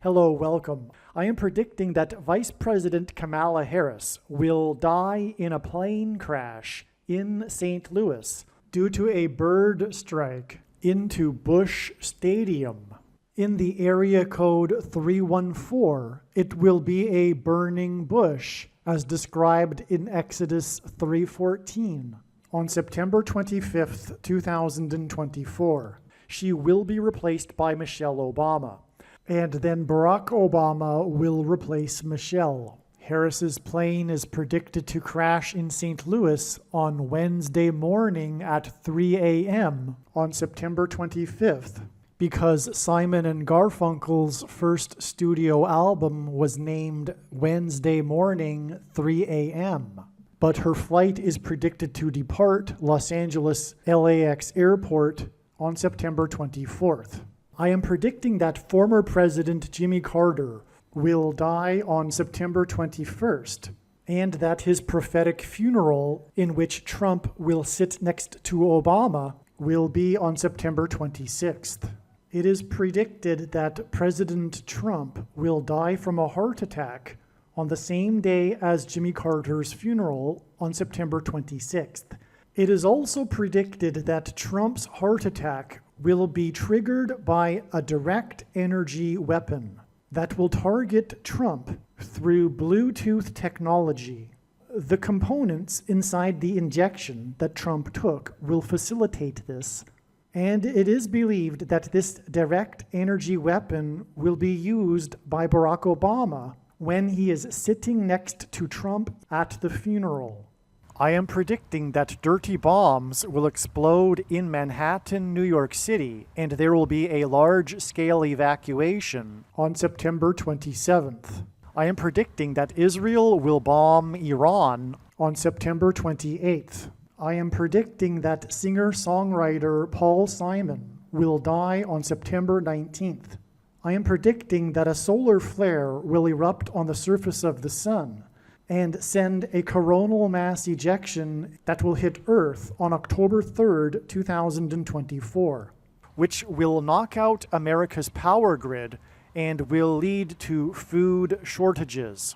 Hello, welcome. I am predicting that Vice President Kamala Harris will die in a plane crash in St. Louis due to a bird strike into Busch Stadium. In the area code 314, it will be a burning bush, as described in Exodus 3:14. On September 25th, 2024, she will be replaced by Michelle Obama. And then Barack Obama will replace Michelle. Harris's plane is predicted to crash in St. Louis on Wednesday morning at 3 a.m. on September 25th, because Simon and Garfunkel's first studio album was named Wednesday Morning 3 a.m. But her flight is predicted to depart Los Angeles LAX Airport on September 24th. I am predicting that former President Jimmy Carter will die on September 21st, and that his prophetic funeral, in which Trump will sit next to Obama, will be on September 26th. It is predicted that President Trump will die from a heart attack on the same day as Jimmy Carter's funeral on September 26th. It is also predicted that Trump's heart attack will be triggered by a direct energy weapon that will target Trump through Bluetooth technology. The components inside the injection that Trump took will facilitate this, and it is believed that this direct energy weapon will be used by Barack Obama when he is sitting next to Trump at the funeral. I am predicting that dirty bombs will explode in Manhattan, New York City, and there will be a large-scale evacuation on September 27th. I am predicting that Israel will bomb Iran on September 28th. I am predicting that singer-songwriter Paul Simon will die on September 19th. I am predicting that a solar flare will erupt on the surface of the sun and send a coronal mass ejection that will hit Earth on October 3rd, 2024, which will knock out America's power grid and will lead to food shortages.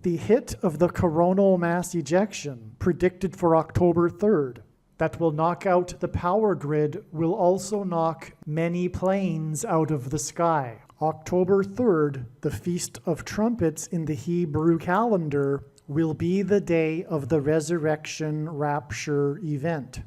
The hit of the coronal mass ejection, predicted for October 3rd, that will knock out the power grid, will also knock many planes out of the sky. October 3rd, the Feast of Trumpets in the Hebrew calendar, will be the day of the resurrection rapture event.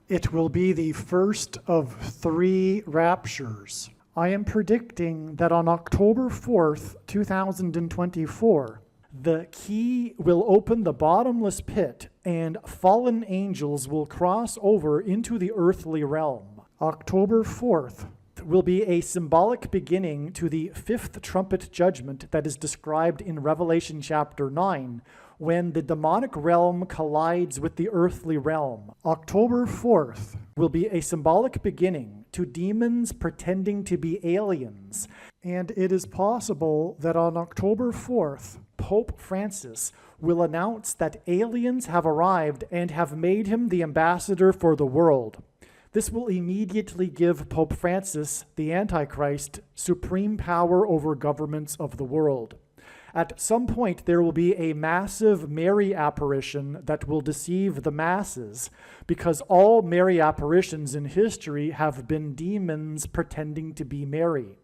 It will be the first of 3 raptures. I am predicting that on October 4th, 2024, the key will open the bottomless pit and fallen angels will cross over into the earthly realm. October 4th will be a symbolic beginning to the 5th trumpet judgment that is described in Revelation chapter 9, when the demonic realm collides with the earthly realm. October 4th will be a symbolic beginning to demons pretending to be aliens, and it is possible that on October 4th, Pope Francis will announce that aliens have arrived and have made him the ambassador for the world. This will immediately give Pope Francis, the Antichrist, supreme power over governments of the world. At some point, there will be a massive Mary apparition that will deceive the masses, because all Mary apparitions in history have been demons pretending to be Mary.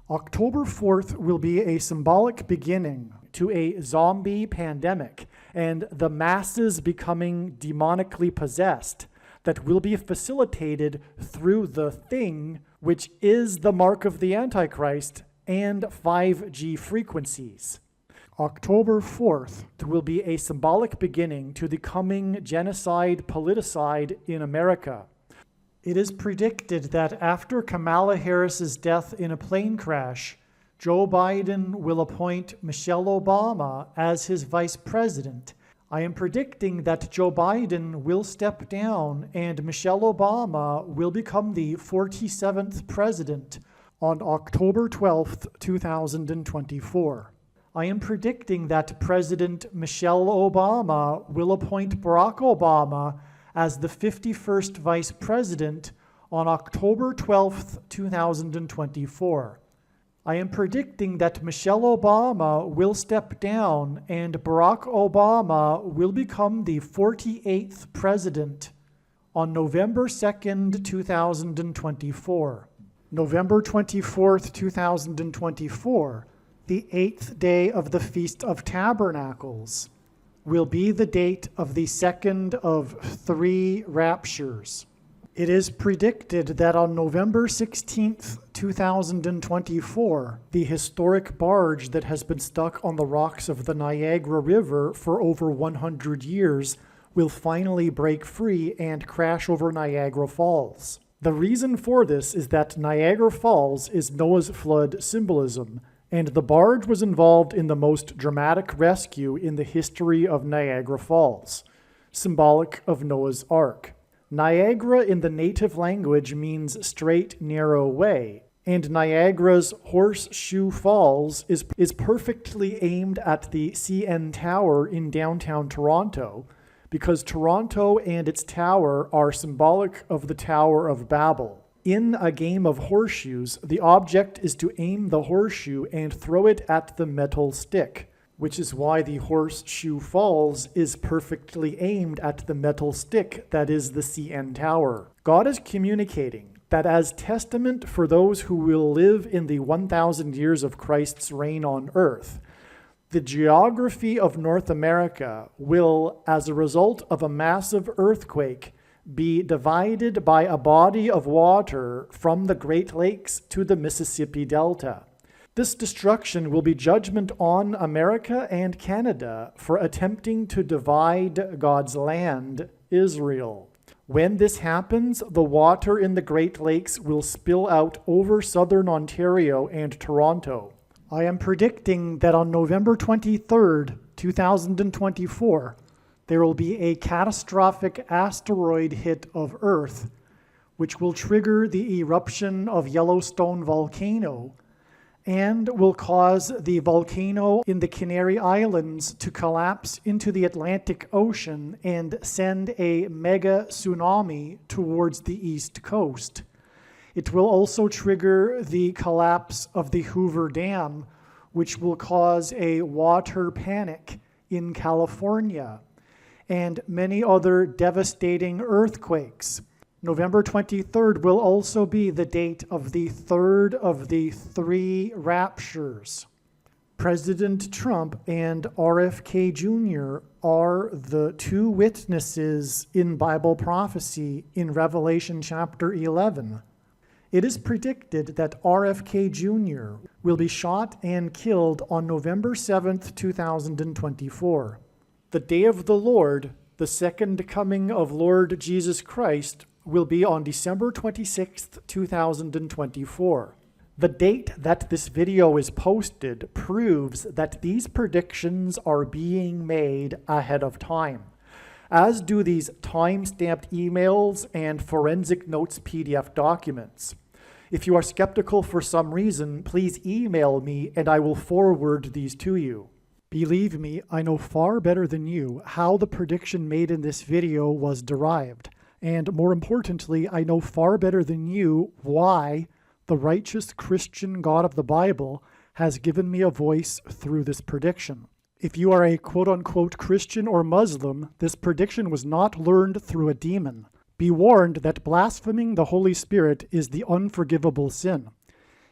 October 4th will be a symbolic beginning to a zombie pandemic and the masses becoming demonically possessed that will be facilitated through the thing, which is the mark of the Antichrist and 5G frequencies. October 4th will be a symbolic beginning to the coming genocide politicide in America. It is predicted that after Kamala Harris's death in a plane crash, Joe Biden will appoint Michelle Obama as his vice president. I am predicting that Joe Biden will step down and Michelle Obama will become the 47th president on October 12th, 2024. I am predicting that President Michelle Obama will appoint Barack Obama as the 51st vice president on October 12th, 2024. I am predicting that Michelle Obama will step down and Barack Obama will become the 48th president on November 2nd, 2024. November 24th, 2024, the 8th day of the Feast of Tabernacles, will be the date of the second of 3 raptures. It is predicted that on November 16th, 2024, the historic barge that has been stuck on the rocks of the Niagara River for over 100 years will finally break free and crash over Niagara Falls. The reason for this is that Niagara Falls is Noah's flood symbolism, and the barge was involved in the most dramatic rescue in the history of Niagara Falls, symbolic of Noah's Ark. Niagara in the native language means straight, narrow way, and Niagara's Horseshoe Falls is perfectly aimed at the CN Tower in downtown Toronto, because Toronto and its tower are symbolic of the Tower of Babel. In a game of horseshoes, the object is to aim the horseshoe and throw it at the metal stick, which is why the Horseshoe Falls is perfectly aimed at the metal stick that is the CN Tower. God is communicating that as testament for those who will live in the 1,000 years of Christ's reign on earth, the geography of North America will, as a result of a massive earthquake, be divided by a body of water from the Great Lakes to the Mississippi Delta. This destruction will be judgment on America and Canada for attempting to divide God's land, Israel. When this happens, the water in the Great Lakes will spill out over southern Ontario and Toronto. I am predicting that on November 23rd, 2024, there will be a catastrophic asteroid hit of Earth, which will trigger the eruption of Yellowstone volcano, and will cause the volcano in the Canary Islands to collapse into the Atlantic Ocean and send a mega tsunami towards the East Coast. It will also trigger the collapse of the Hoover Dam, which will cause a water panic in California, and many other devastating earthquakes. November 23rd will also be the date of the third of the 3 raptures. President Trump and RFK Jr. are the 2 witnesses in Bible prophecy in Revelation chapter 11. It is predicted that RFK Jr. will be shot and killed on November 7th, 2024. The day of the Lord, the second coming of Lord Jesus Christ, will be on December 26th, 2024. The date that this video is posted proves that these predictions are being made ahead of time, as do these time-stamped emails and forensic notes PDF documents. If you are skeptical for some reason, please email me and I will forward these to you. Believe me, I know far better than you how the prediction made in this video was derived. And more importantly, I know far better than you why the righteous Christian God of the Bible has given me a voice through this prediction. If you are a quote-unquote Christian or Muslim, this prediction was not learned through a demon. Be warned that blaspheming the Holy Spirit is the unforgivable sin.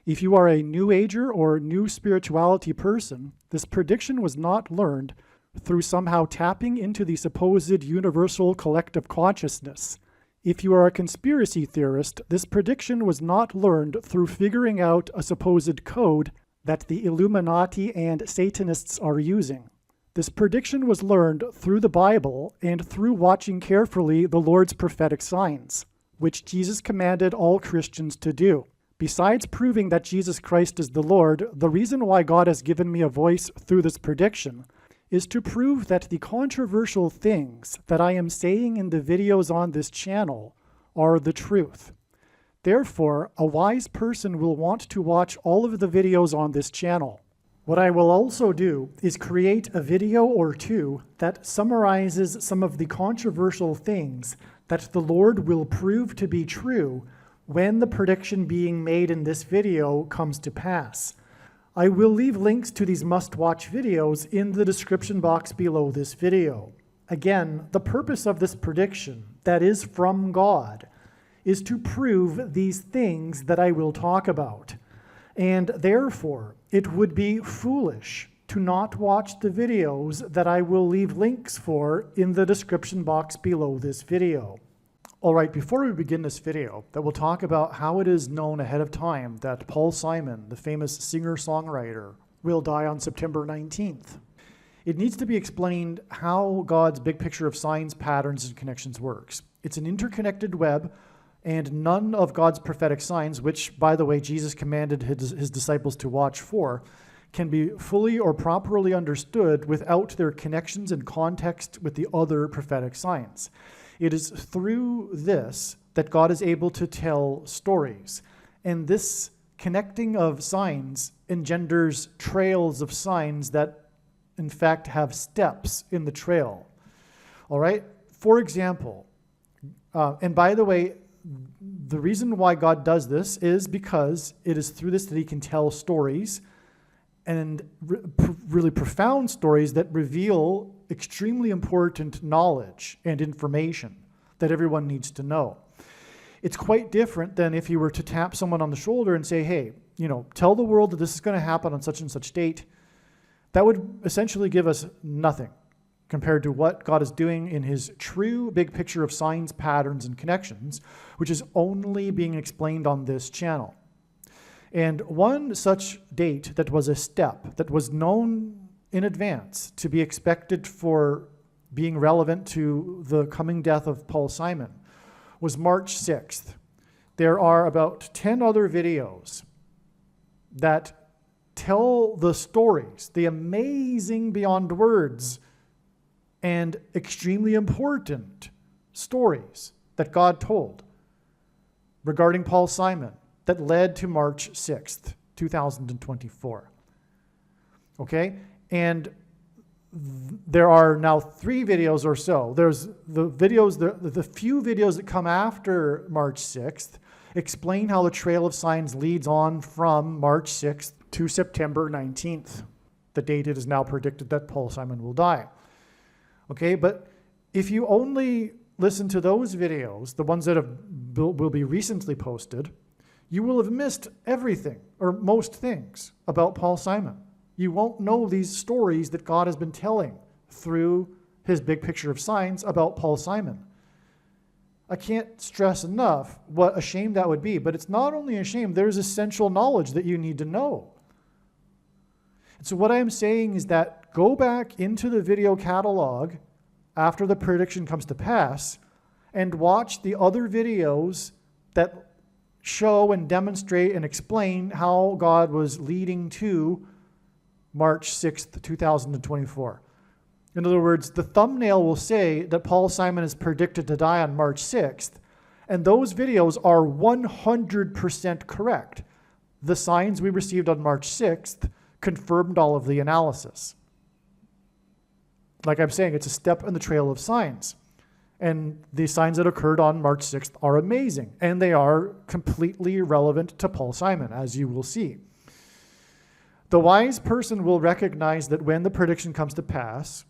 If you are a New Ager or New Spirituality person, this prediction was not learned through somehow tapping into the supposed universal collective consciousness. If you are a conspiracy theorist, this prediction was not learned through figuring out a supposed code that the Illuminati and Satanists are using. This prediction was learned through the Bible and through watching carefully the Lord's prophetic signs, which Jesus commanded all Christians to do. Besides proving that Jesus Christ is the Lord, the reason why God has given me a voice through this prediction is to prove that the controversial things that I am saying in the videos on this channel are the truth. Therefore, a wise person will want to watch all of the videos on this channel. What I will also do is create a video or 2 that summarizes some of the controversial things that the Lord will prove to be true when the prediction being made in this video comes to pass. I will leave links to these must-watch videos in the description box below this video. Again, the purpose of this prediction, that is from God, is to prove these things that I will talk about. And therefore, it would be foolish to not watch the videos that I will leave links for in the description box below this video. All right, before we begin this video, that will talk about how it is known ahead of time that Paul Simon, the famous singer-songwriter, will die on September 19th. It needs to be explained how God's big picture of signs, patterns, and connections works. It's an interconnected web, and none of God's prophetic signs, which, by the way, Jesus commanded his disciples to watch for, can be fully or properly understood without their connections and context with the other prophetic signs. It is through this that God is able to tell stories. And this connecting of signs engenders trails of signs that, in fact, have steps in the trail. All right? For example, and by the way, the reason why God does this is because it is through this that he can tell stories, and really profound stories that reveal extremely important knowledge and information that everyone needs to know. It's quite different than if you were to tap someone on the shoulder and say, hey, tell the world that this is going to happen on such and such date. That would essentially give us nothing compared to what God is doing in his true big picture of signs, patterns, and connections, which is only being explained on this channel. And one such date that was a step, that was known in advance to be expected for being relevant to the coming death of Paul Simon, was March 6th. There are about 10 other videos that tell the stories, the amazing beyond words and extremely important stories that God told regarding Paul Simon that led to March 6th, 2024. Okay? And there are now 3 videos or so. There's the videos, the few videos that come after March 6th explain how the trail of signs leads on from March 6th to September 19th, the date it is now predicted that Paul Simon will die. Okay, but if you only listen to those videos, the ones that will be recently posted, you will have missed everything, or most things, about Paul Simon. You won't know these stories that God has been telling through his big picture of signs about Paul Simon. I can't stress enough what a shame that would be, but it's not only a shame, there's essential knowledge that you need to know. And so what I'm saying is that go back into the video catalog after the prediction comes to pass and watch the other videos that show and demonstrate and explain how God was leading to March 6th, 2024. In other words, the thumbnail will say that Paul Simon is predicted to die on March 6th, and those videos are 100% correct. The signs we received on March 6th confirmed all of the analysis. Like I'm saying, it's a step in the trail of signs. And the signs that occurred on March 6th are amazing, and they are completely relevant to Paul Simon, as you will see. The wise person will recognize that when the prediction comes to pass,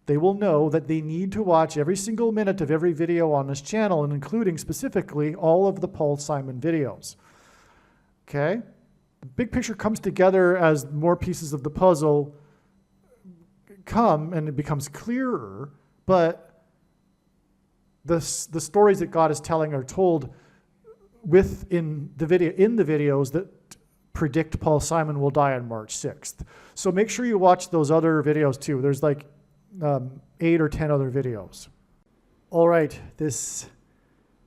they will know that they need to watch every single minute of every video on this channel, and including specifically all of the Paul Simon videos. Okay? The big picture comes together as more pieces of the puzzle come, and it becomes clearer, but the stories that God is telling are told in the videos that predict Paul Simon will die on March 6th. So make sure you watch those other videos too. There's like 8 or 10 other videos. All right, this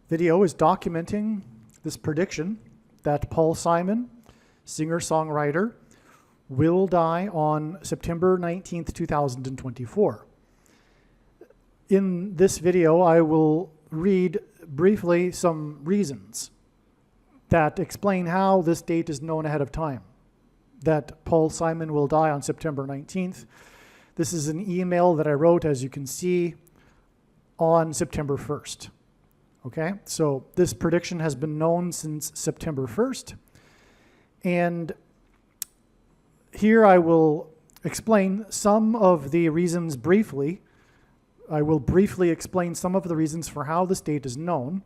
video is documenting this prediction that Paul Simon, singer-songwriter, will die on September 19th, 2024. In this video, I will read briefly some reasons that explain how this date is known ahead of time, that Paul Simon will die on September 19th. This is an email that I wrote, as you can see, on September 1st. Okay, so this prediction has been known since September 1st, and here I will explain some of the reasons briefly. I will briefly explain some of the reasons for how this date is known.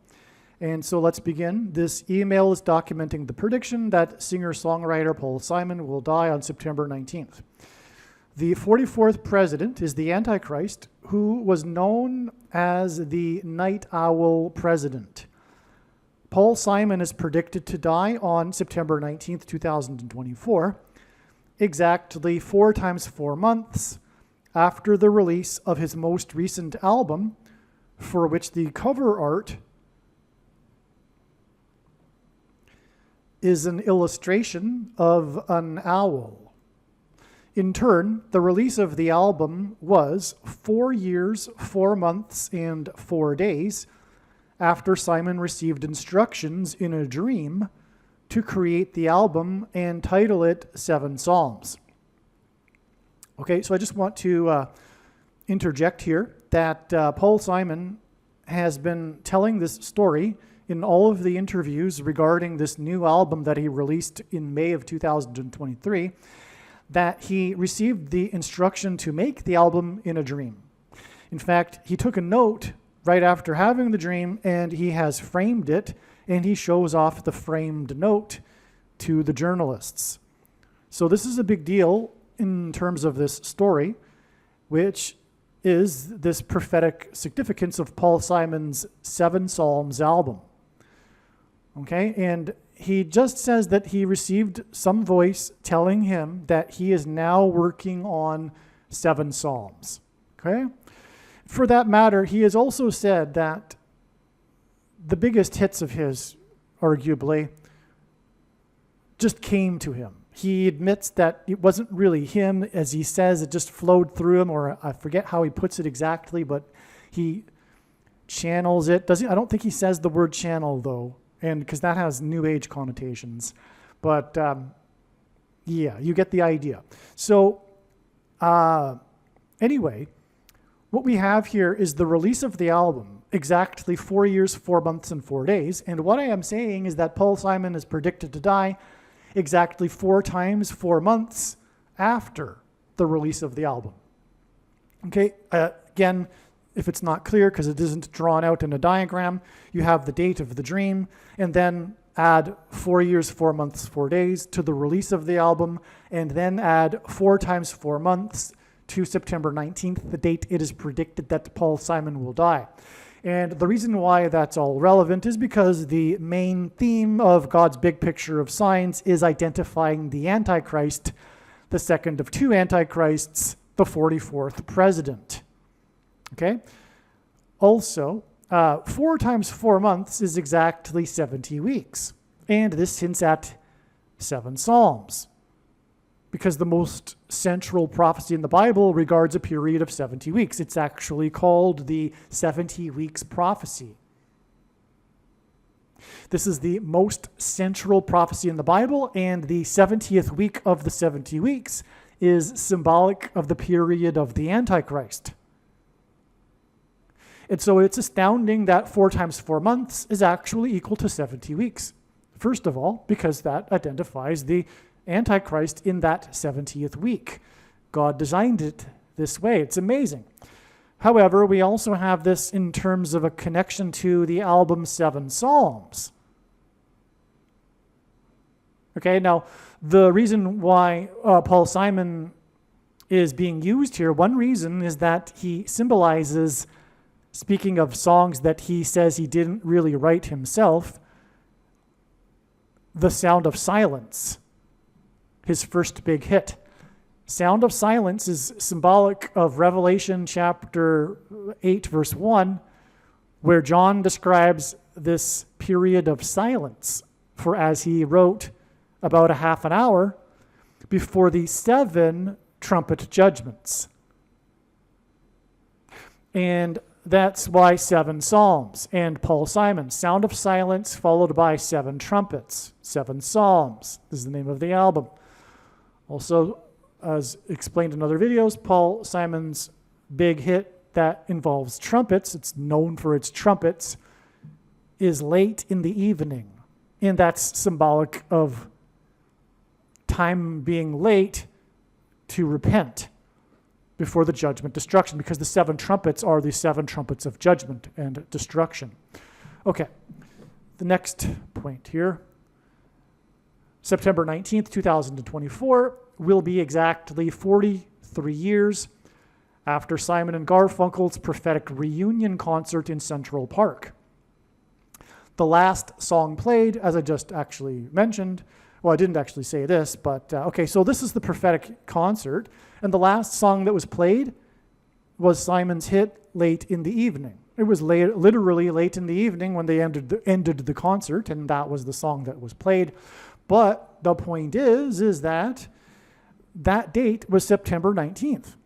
And so let's begin. This email is documenting the prediction that singer-songwriter Paul Simon will die on September 19th. The 44th president is the Antichrist, who was known as the Night Owl President. Paul Simon is predicted to die on September 19th, 2024, exactly 4 times 4 months after the release of his most recent album, for which the cover art is an illustration of an owl. In turn, the release of the album was 4 years, 4 months, and 4 days after Simon received instructions in a dream to create the album and title it 7 Psalms. Okay, so I just want to interject here that Paul Simon has been telling this story in all of the interviews regarding this new album that he released in May of 2023, that he received the instruction to make the album in a dream. In fact, he took a note right after having the dream, and he has framed it, and he shows off the framed note to the journalists. So this is a big deal in terms of this story, which is this prophetic significance of Paul Simon's 7 Psalms album. Okay, and he just says that he received some voice telling him that he is now working on 7 Psalms. Okay? For that matter, he has also said that the biggest hits of his, arguably, just came to him. He admits that it wasn't really him, as he says, it just flowed through him, or I forget how he puts it exactly, but he channels it. I don't think he says the word channel, though, and because that has New Age connotations. But yeah, you get the idea. So anyway, what we have here is the release of the album, exactly 4 years, 4 months, and 4 days. And what I am saying is that Paul Simon is predicted to die exactly 4 times 4 months after the release of the album. Okay, again, if it's not clear because it isn't drawn out in a diagram, you have the date of the dream, and then add 4 years, 4 months, 4 days to the release of the album, and then add 4 times 4 months to September 19th, the date it is predicted that Paul Simon will die. And the reason why that's all relevant is because the main theme of God's big picture of signs is identifying the Antichrist, the second of 2 Antichrists, the 44th president. Okay? Also, 4 times 4 months is exactly 70 weeks. And this hints at 7 Psalms, because the most central prophecy in the Bible regards a period of 70 weeks. It's actually called the 70 weeks prophecy. This is the most central prophecy in the Bible, and the 70th week of the 70 weeks is symbolic of the period of the Antichrist. And so it's astounding that 4 times 4 months is actually equal to 70 weeks. First of all, because that identifies the Antichrist in that 70th week. God designed it this way. It's amazing. However, we also have this in terms of a connection to the album 7 Psalms. Okay, now the reason why Paul Simon is being used here, one reason is that he symbolizes, speaking of songs that he says he didn't really write himself, the Sound of Silence, his first big hit. Sound of Silence is symbolic of Revelation chapter 8, verse 1, where John describes this period of silence for, as he wrote, about a half an hour before the 7 trumpet judgments. And that's why 7 Psalms. And Paul Simon, Sound of Silence followed by 7 trumpets, 7 Psalms. This is the name of the album. Also, as explained in other videos, Paul Simon's big hit that involves trumpets, it's known for its trumpets, is Late in the Evening. And that's symbolic of time being late to repent before the judgment destruction, because the 7 trumpets are the 7 trumpets of judgment and destruction. Okay, the next point here. September 19th, 2024 will be exactly 43 years after Simon and Garfunkel's prophetic reunion concert in Central Park. The last song played, as I just actually mentioned, well, I didn't actually say this, but okay, so this is the prophetic concert, and the last song that was played was Simon's hit, Late in the Evening. It was literally late in the evening when they ended the concert, and that was the song that was played. But the point is that date was September 19th.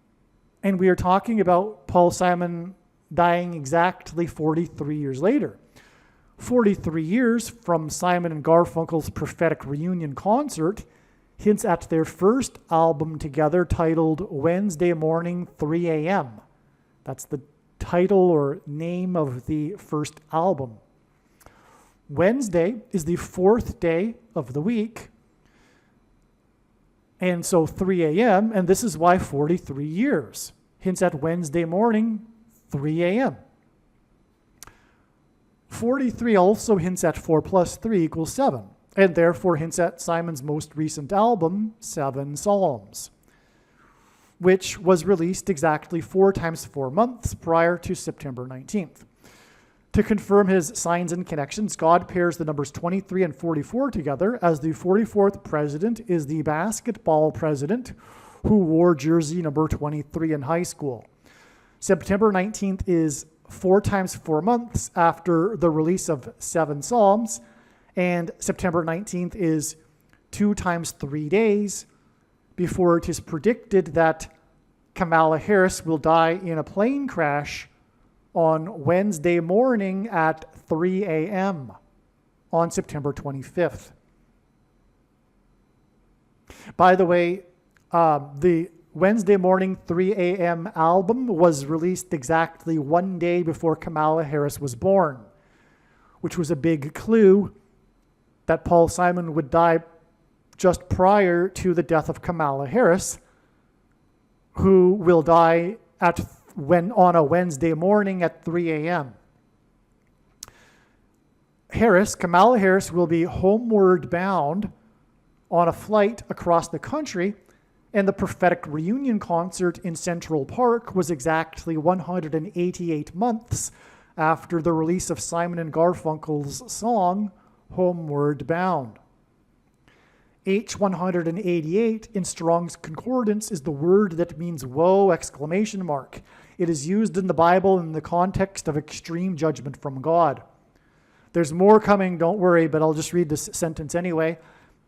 And we are talking about Paul Simon dying exactly 43 years later. 43 years from Simon and Garfunkel's prophetic reunion concert hints at their first album together titled Wednesday Morning 3 a.m. That's the title or name of the first album. Wednesday is the 4th day of the week, and so 3 a.m., and this is why 43 years hints at Wednesday morning, 3 a.m. 43 also hints at 4 plus 3 equals 7, and therefore hints at Simon's most recent album, 7 Psalms, which was released exactly 4 times 4 months prior to September 19th. To confirm his signs and connections, God pairs the numbers 23 and 44 together, as the 44th president is the basketball president who wore jersey number 23 in high school. September 19th is 4 times 4 months after the release of 7 Psalms, and September 19th is 2 times 3 days before it is predicted that Kamala Harris will die in a plane crash on Wednesday morning at 3 a.m. on September 25th. By the way, the Wednesday morning 3 a.m. album was released exactly 1 day before Kamala Harris was born, which was a big clue that Paul Simon would die just prior to the death of Kamala Harris, who will die on a Wednesday morning at 3 a.m. Kamala Harris will be homeward bound on a flight across the country, and the prophetic reunion concert in Central Park was exactly 188 months after the release of Simon and Garfunkel's song, Homeward Bound. H188 in Strong's Concordance is the word that means woe! Exclamation mark. It is used in the Bible in the context of extreme judgment from God. There's more coming, don't worry, but I'll just read this sentence anyway.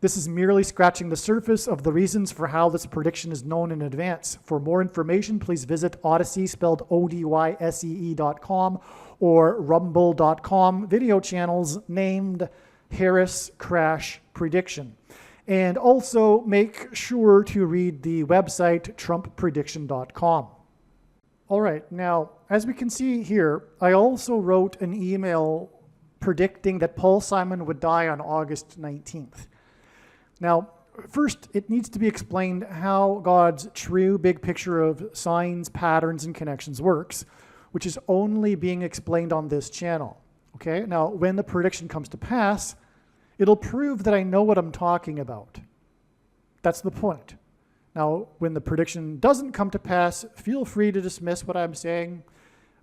This is merely scratching the surface of the reasons for how this prediction is known in advance. For more information, please visit Odyssey, spelled ODYSEE.com, or Rumble.com video channels named Harris Crash Prediction. And also make sure to read the website TrumpPrediction.com. All right, now, as we can see here, I also wrote an email predicting that Paul Simon would die on August 19th. Now, first, it needs to be explained how God's true big picture of signs, patterns, and connections works, which is only being explained on this channel. Okay, now, when the prediction comes to pass, it'll prove that I know what I'm talking about. That's the point. Now, when the prediction doesn't come to pass, feel free to dismiss what I'm saying,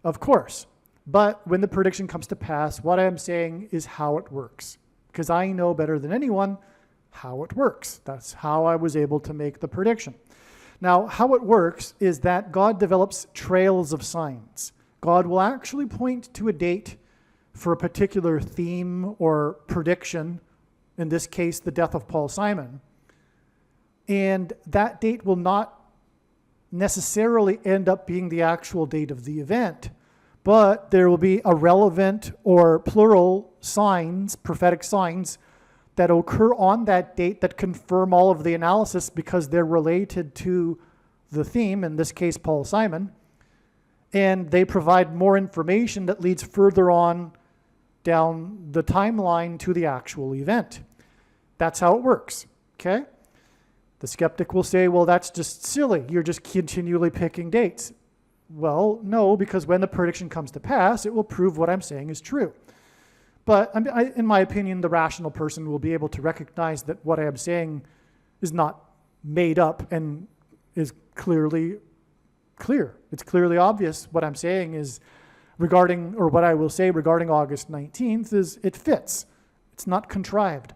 of course. But when the prediction comes to pass, what I'm saying is how it works, because I know better than anyone how it works. That's how I was able to make the prediction. Now, how it works is that God develops trails of signs. God will actually point to a date for a particular theme or prediction, in this case, the death of Paul Simon. And that date will not necessarily end up being the actual date of the event, but there will be a relevant or plural signs, prophetic signs, that occur on that date that confirm all of the analysis because they're related to the theme, in this case, Paul Simon, and they provide more information that leads further on down the timeline to the actual event. That's how it works, okay? The skeptic will say, well, that's just silly. You're just continually picking dates. Well, no, because when the prediction comes to pass, it will prove what I'm saying is true. But in my opinion, the rational person will be able to recognize that what I am saying is not made up and is clearly clear. It's clearly obvious. What I'm saying is regarding, or what I will say regarding August 19th is it fits. It's not contrived.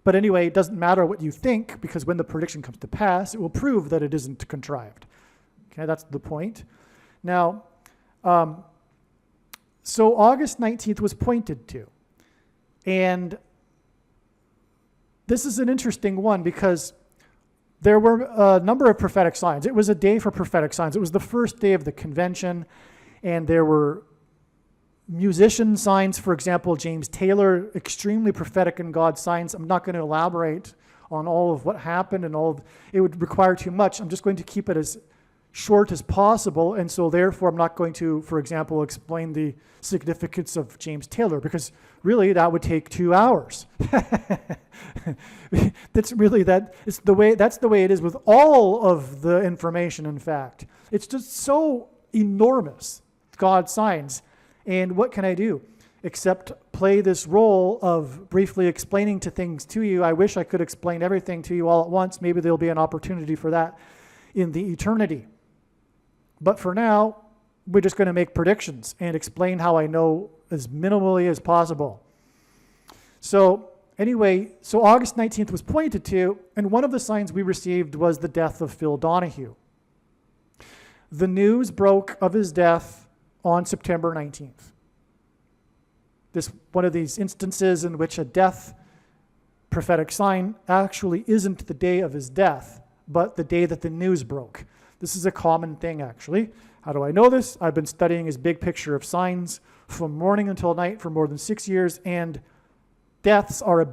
But anyway, it doesn't matter what you think, because when the prediction comes to pass, it will prove that it isn't contrived. Okay, that's the point. Now, so August 19th was pointed to. And this is an interesting one because there were a number of prophetic signs. It was a day for prophetic signs. It was the first day of the convention, and there were musician signs. For example, James Taylor, extremely prophetic in God's signs. I'm not going to elaborate on all of what happened and it would require too much. I'm just going to keep it as short as possible, and so therefore I'm not going to, for example, explain the significance of James Taylor, because really that would take 2 hours. That's the way it is with all of the information. In fact, it's just so enormous, God's signs. And what can I do except play this role of briefly explaining things to you? I wish I could explain everything to you all at once. Maybe there'll be an opportunity for that in the eternity. But for now, we're just going to make predictions and explain how I know as minimally as possible. So anyway, so August 19th was pointed to, and one of the signs we received was the death of Phil Donahue. The news broke of his death on September 19th. This one of these instances in which a death prophetic sign actually isn't the day of his death, but the day that the news broke. This is a common thing, actually. How do I know this? I've been studying his big picture of signs from morning until night for more than 6 years, and deaths are a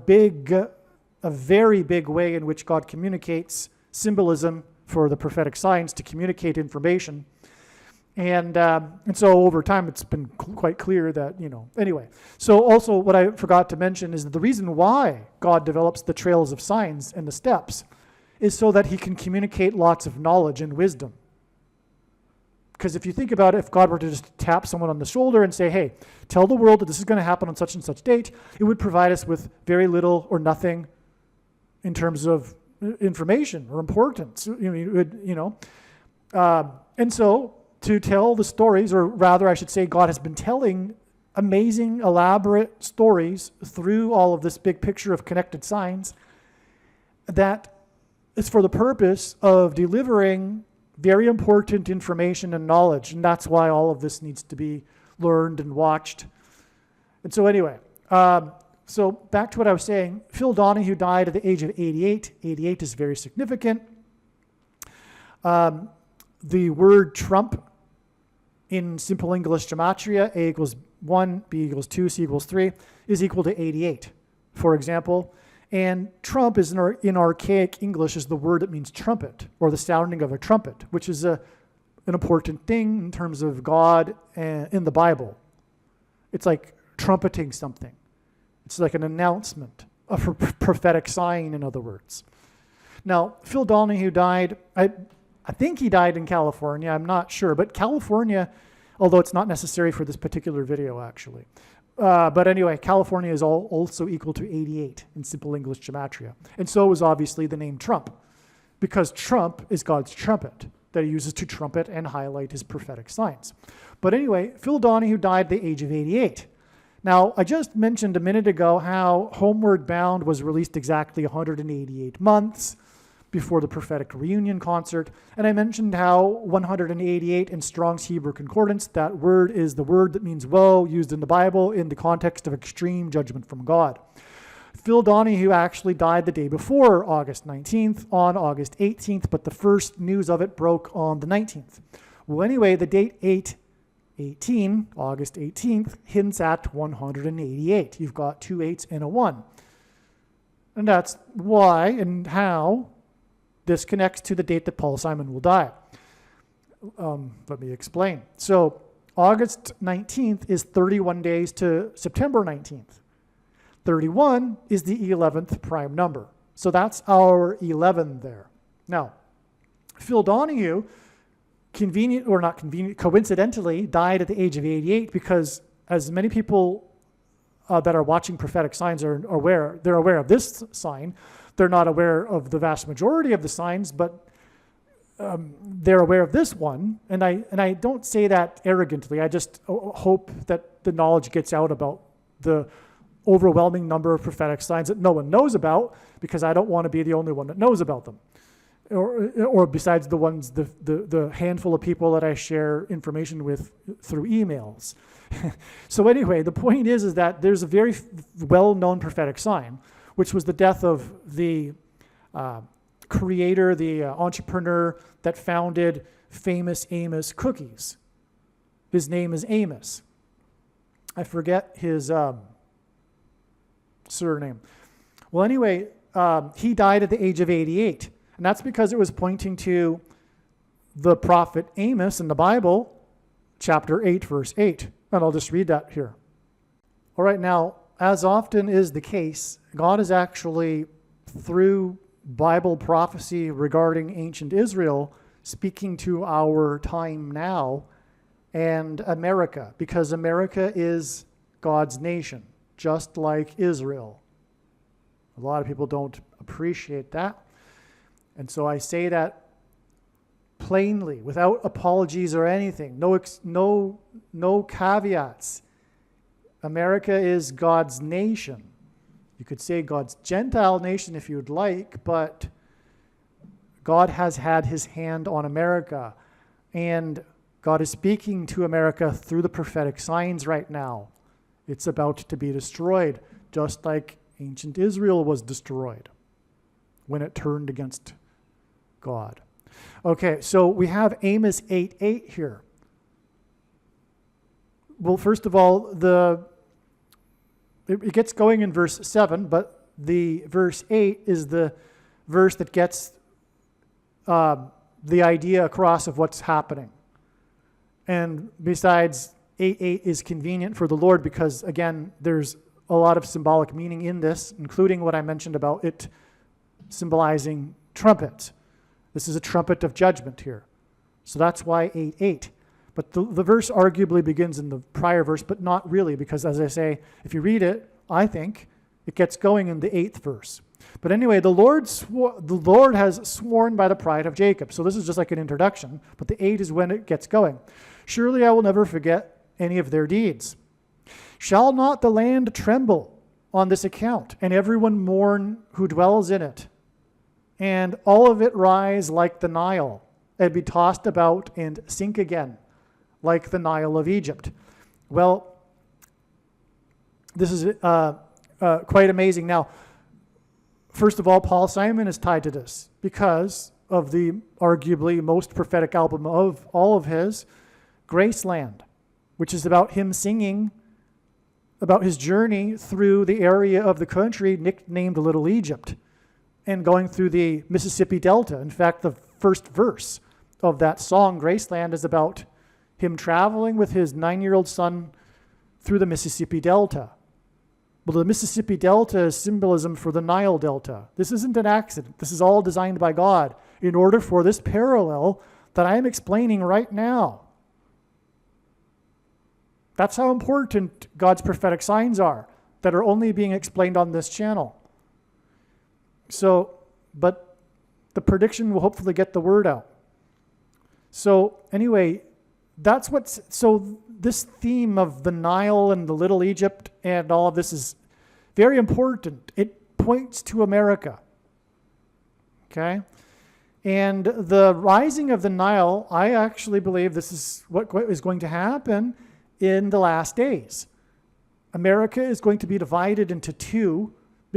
very big way in which God communicates symbolism for the prophetic signs to communicate information. And so over time, it's been quite clear that, anyway. So also what I forgot to mention is that the reason why God develops the trails of signs and the steps is so that he can communicate lots of knowledge and wisdom. Because if you think about it, if God were to just tap someone on the shoulder and say, hey, tell the world that this is going to happen on such and such date, it would provide us with very little or nothing in terms of information or importance. And so to tell the stories, or rather I should say God has been telling amazing, elaborate stories through all of this big picture of connected signs that is for the purpose of delivering very important information and knowledge. And that's why all of this needs to be learned and watched. And so anyway, so back to what I was saying. Phil Donahue died at the age of 88. 88 is very significant. The word trump in simple English gematria, A equals 1, B equals 2, C equals 3, is equal to 88, for example. And trump is in archaic English is the word that means trumpet, or the sounding of a trumpet, which is an important thing in terms of God in the Bible. It's like trumpeting something. It's like an announcement, a prophetic sign, in other words. Now, Phil Donahue died, I think he died in California, I'm not sure, but California, although it's not necessary for this particular video actually, but anyway, California is also equal to 88 in simple English gematria. And so is obviously the name Trump, because Trump is God's trumpet that he uses to trumpet and highlight his prophetic signs. But anyway, Phil Donahue died at the age of 88. Now, I just mentioned a minute ago how Homeward Bound was released exactly 188 months before the prophetic reunion concert. And I mentioned how 188 in Strong's Hebrew Concordance, that word is the word that means woe used in the Bible in the context of extreme judgment from God. Phil Donahue actually died the day before August 19th, on August 18th, but the first news of it broke on the 19th. Well, anyway, the date 8/18, August 18th, hints at 188. You've got 2 8s and a 1. And that's why and how this connects to the date that Paul Simon will die. Let me explain. So August 19th is 31 days to September 19th. 31 is the 11th prime number. So that's our 11 there. Now, Phil Donahue, coincidentally died at the age of 88 because, as many people that are watching prophetic signs are aware, they're aware of this sign. They're not aware of the vast majority of the signs, but they're aware of this one. And I don't say that arrogantly. I just hope that the knowledge gets out about the overwhelming number of prophetic signs that no one knows about, because I don't want to be the only one that knows about them. Or besides the handful of people that I share information with through emails. So anyway, the point is that there's a very well-known prophetic sign, which was the death of the creator, the entrepreneur that founded Famous Amos Cookies. His name is Amos. I forget his surname. Well, anyway, he died at the age of 88. And that's because it was pointing to the prophet Amos in the Bible, chapter 8, verse 8. And I'll just read that here. All right, now, as often is the case, God is actually, through Bible prophecy regarding ancient Israel, speaking to our time now and America, because America is God's nation, just like Israel. A lot of people don't appreciate that. And so I say that plainly, without apologies or anything, no caveats. America is God's nation. You could say God's Gentile nation if you'd like, but God has had his hand on America. And God is speaking to America through the prophetic signs right now. It's about to be destroyed, just like ancient Israel was destroyed when it turned against God. Okay, so we have Amos 8:8 here. Well, first of all, it gets going in verse 7, but the verse 8 is the verse that gets the idea across of what's happening. And besides, 8:8 is convenient for the Lord because, again, there's a lot of symbolic meaning in this, including what I mentioned about it symbolizing trumpets. This is a trumpet of judgment here. So that's why 8:8. But the verse arguably begins in the prior verse, but not really, because as I say, if you read it, I think it gets going in the 8th verse. But anyway, the Lord has sworn by the pride of Jacob. So this is just like an introduction, but the 8 is when it gets going. Surely I will never forget any of their deeds. Shall not the land tremble on this account, and everyone mourn who dwells in it? And all of it rise like the Nile, and be tossed about and sink again, like the Nile of Egypt. Well, this is quite amazing. Now, first of all, Paul Simon is tied to this because of the arguably most prophetic album of all of his, Graceland, which is about him singing about his journey through the area of the country nicknamed Little Egypt and going through the Mississippi Delta. In fact, the first verse of that song, Graceland, is about him traveling with his 9-year-old son through the Mississippi Delta. Well, the Mississippi Delta is symbolism for the Nile Delta. This isn't an accident. This is all designed by God in order for this parallel that I am explaining right now. That's how important God's prophetic signs are that are only being explained on this channel. So, but the prediction will hopefully get the word out. So anyway, so this theme of the Nile and the Little Egypt and all of this is very important. It points to America. Okay? And the rising of the Nile, I actually believe this is what is going to happen in the last days. America is going to be divided into two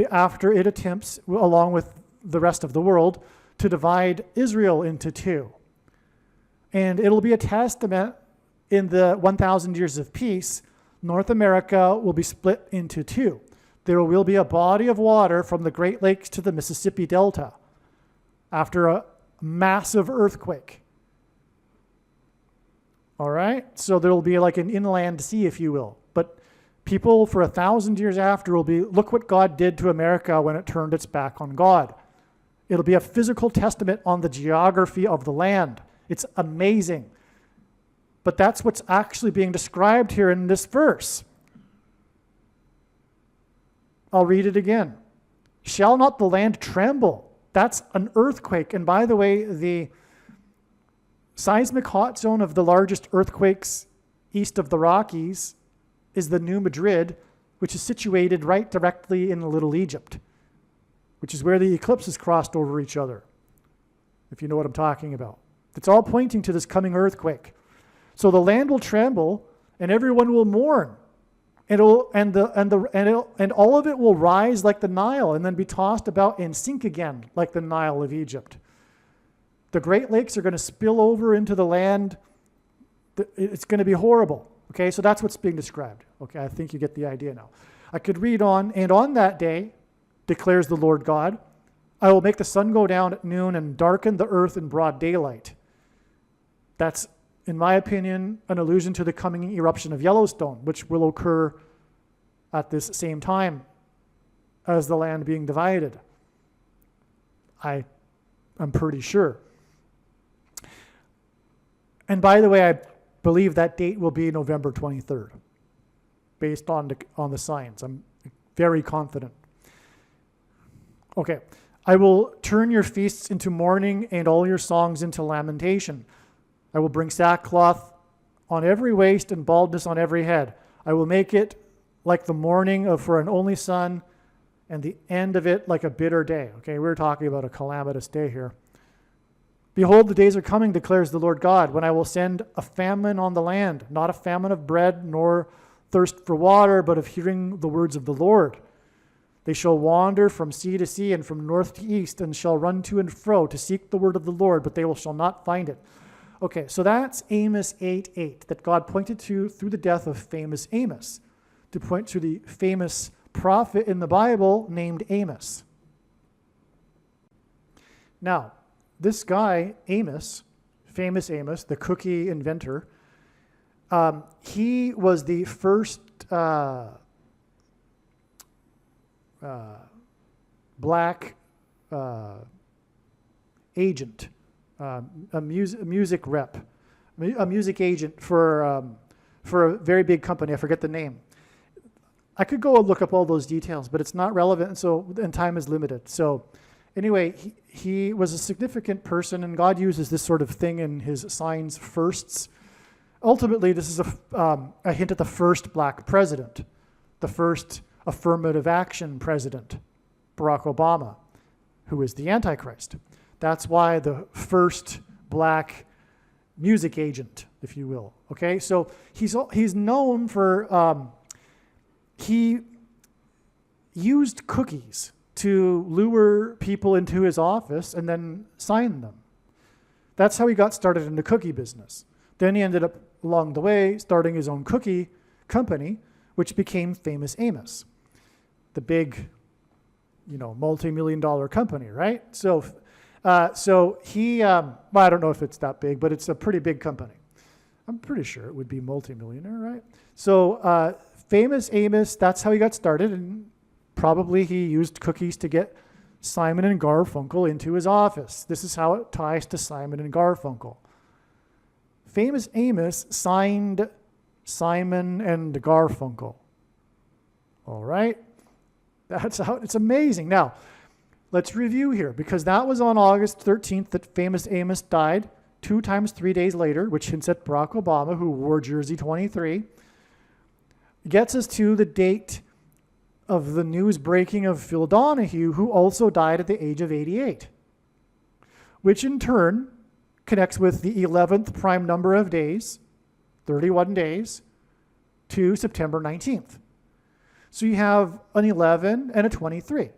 after it attempts, along with the rest of the world, to divide Israel into two. And it'll be a testament in the 1,000 years of peace. North America will be split into two. There will be a body of water from the Great Lakes to the Mississippi Delta after a massive earthquake. All right? So there will be like an inland sea, if you will. But People for 1,000 years after will be, look what God did to America when it turned its back on God. It'll be a physical testament on the geography of the land. It's amazing. But that's what's actually being described here in this verse. I'll read it again. Shall not the land tremble? That's an earthquake. And by the way, the seismic hot zone of the largest earthquakes east of the Rockies is the New Madrid, which is situated right directly in Little Egypt, which is where the eclipses crossed over each other, if you know what I'm talking about. It's all pointing to this coming earthquake. So the land will tremble, and everyone will mourn, and all of it will rise like the Nile, and then be tossed about and sink again like the Nile of Egypt. The Great Lakes are going to spill over into the land. It's going to be horrible. Okay, so that's what's being described. Okay, I think you get the idea now. I could read on, and on that day, declares the Lord God, I will make the sun go down at noon and darken the earth in broad daylight. That's, in my opinion, an allusion to the coming eruption of Yellowstone, which will occur at this same time as the land being divided. I'm pretty sure. And by the way, I believe that date will be November 23rd, based on the signs. I'm very confident. Okay. I will turn your feasts into mourning and all your songs into lamentation. I will bring sackcloth on every waist and baldness on every head. I will make it like the mourning for an only son, and the end of it like a bitter day. Okay, we're talking about a calamitous day here. Behold, the days are coming, declares the Lord God, when I will send a famine on the land, not a famine of bread nor thirst for water, but of hearing the words of the Lord. They shall wander from sea to sea and from north to east, and shall run to and fro to seek the word of the Lord, but they shall not find it. Okay, so that's Amos 8:8, that God pointed to through the death of famous Amos, to point to the famous prophet in the Bible named Amos. Now, this guy, Amos, famous Amos, the cookie inventor, he was the first black agent, a music rep, a music agent for a very big company. I forget the name. I could go and look up all those details, but it's not relevant, and time is limited. So anyway, he was a significant person, and God uses this sort of thing in his signs firsts. Ultimately, this is a hint at the first black president, the first affirmative action president, Barack Obama, who is the Antichrist. That's why the first black music agent, if you will. Okay, so he's known for he used cookies to lure people into his office and then sign them. That's how he got started in the cookie business. Then he ended up along the way starting his own cookie company, which became Famous Amos, the big, multi-million-dollar company, right? So he, I don't know if it's that big, but it's a pretty big company. I'm pretty sure it would be multi-millionaire, right? So Famous Amos, that's how he got started, and probably he used cookies to get Simon and Garfunkel into his office. This is how it ties to Simon and Garfunkel. Famous Amos signed Simon and Garfunkel. All right? That's how, it's amazing. Now, let's review here, because that was on August 13th that Famous Amos died, 2 times 3 days later, which hints at Barack Obama, who wore jersey 23. Gets us to the date of the news breaking of Phil Donahue, who also died at the age of 88, which in turn connects with the 11th prime number of days, 31 days, to September 19th. So you have an 11 and a 23,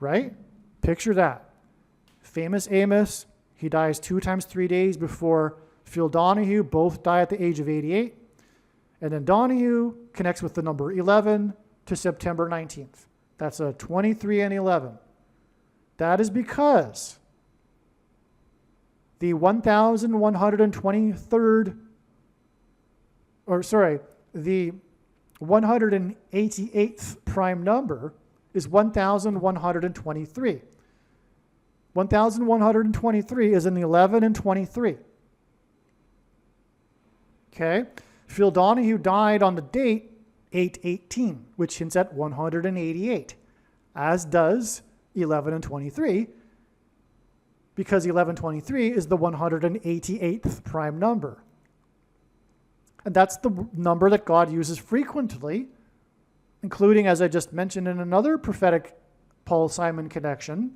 right? Picture that. Famous Amos, he dies 2 times 3 days before Phil Donahue, both die at the age of 88. And then Donahue connects with the number 11 to September 19th. That's a 23 and 11. That is because the 1,123rd, the 188th prime number is 1,123. 1,123 is an 11 and 23. Okay? Phil Donahue died on the date 8/18, which hints at 188, as does 11 and 23, because 1123 is the 188th prime number. And that's the number that God uses frequently, including, as I just mentioned, in another prophetic Paul Simon connection,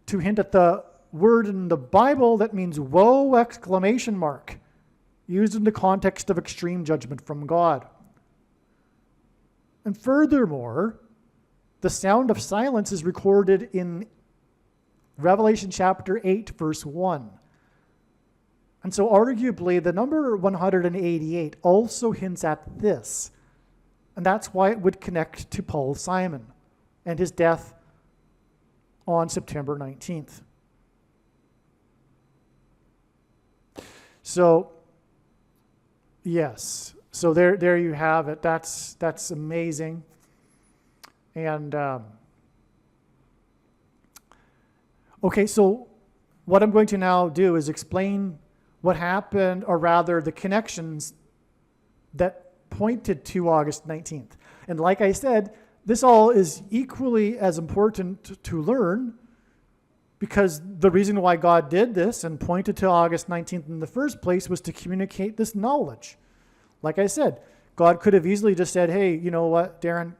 to hint at the word in the Bible that means woe, exclamation mark, used in the context of extreme judgment from God. And furthermore, the sound of silence is recorded in Revelation chapter 8, verse 1. And so arguably, the number 188 also hints at this. And that's why it would connect to Paul Simon and his death on September 19th. So, yes. So there you have it. That's amazing. And okay, so what I'm going to now do is explain what happened, or rather the connections that pointed to August 19th. And like I said, this all is equally as important to learn, because the reason why God did this and pointed to August 19th in the first place was to communicate this knowledge. Like I said, God could have easily just said, hey, you know what, Darren,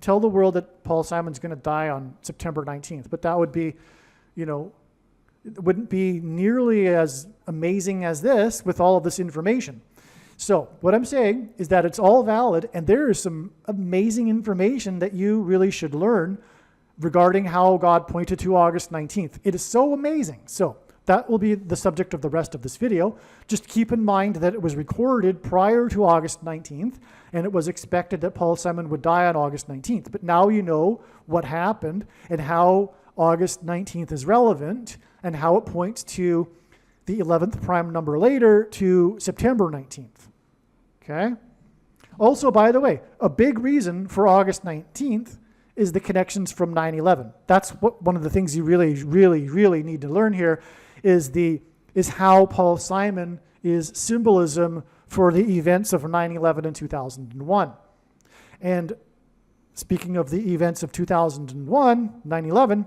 tell the world that Paul Simon's going to die on September 19th. But that would be, it wouldn't be nearly as amazing as this with all of this information. So what I'm saying is that it's all valid, and there is some amazing information that you really should learn regarding how God pointed to August 19th. It is so amazing. So that will be the subject of the rest of this video. Just keep in mind that it was recorded prior to August 19th, and it was expected that Paul Simon would die on August 19th. But now you know what happened and how August 19th is relevant and how it points to the 11th prime number later to September 19th. Okay? Also, by the way, a big reason for August 19th is the connections from 9/11. That's one of the things you really, really, really need to learn here is how Paul Simon is symbolism for the events of 9/11 and 2001. And speaking of the events of 2001, 9/11,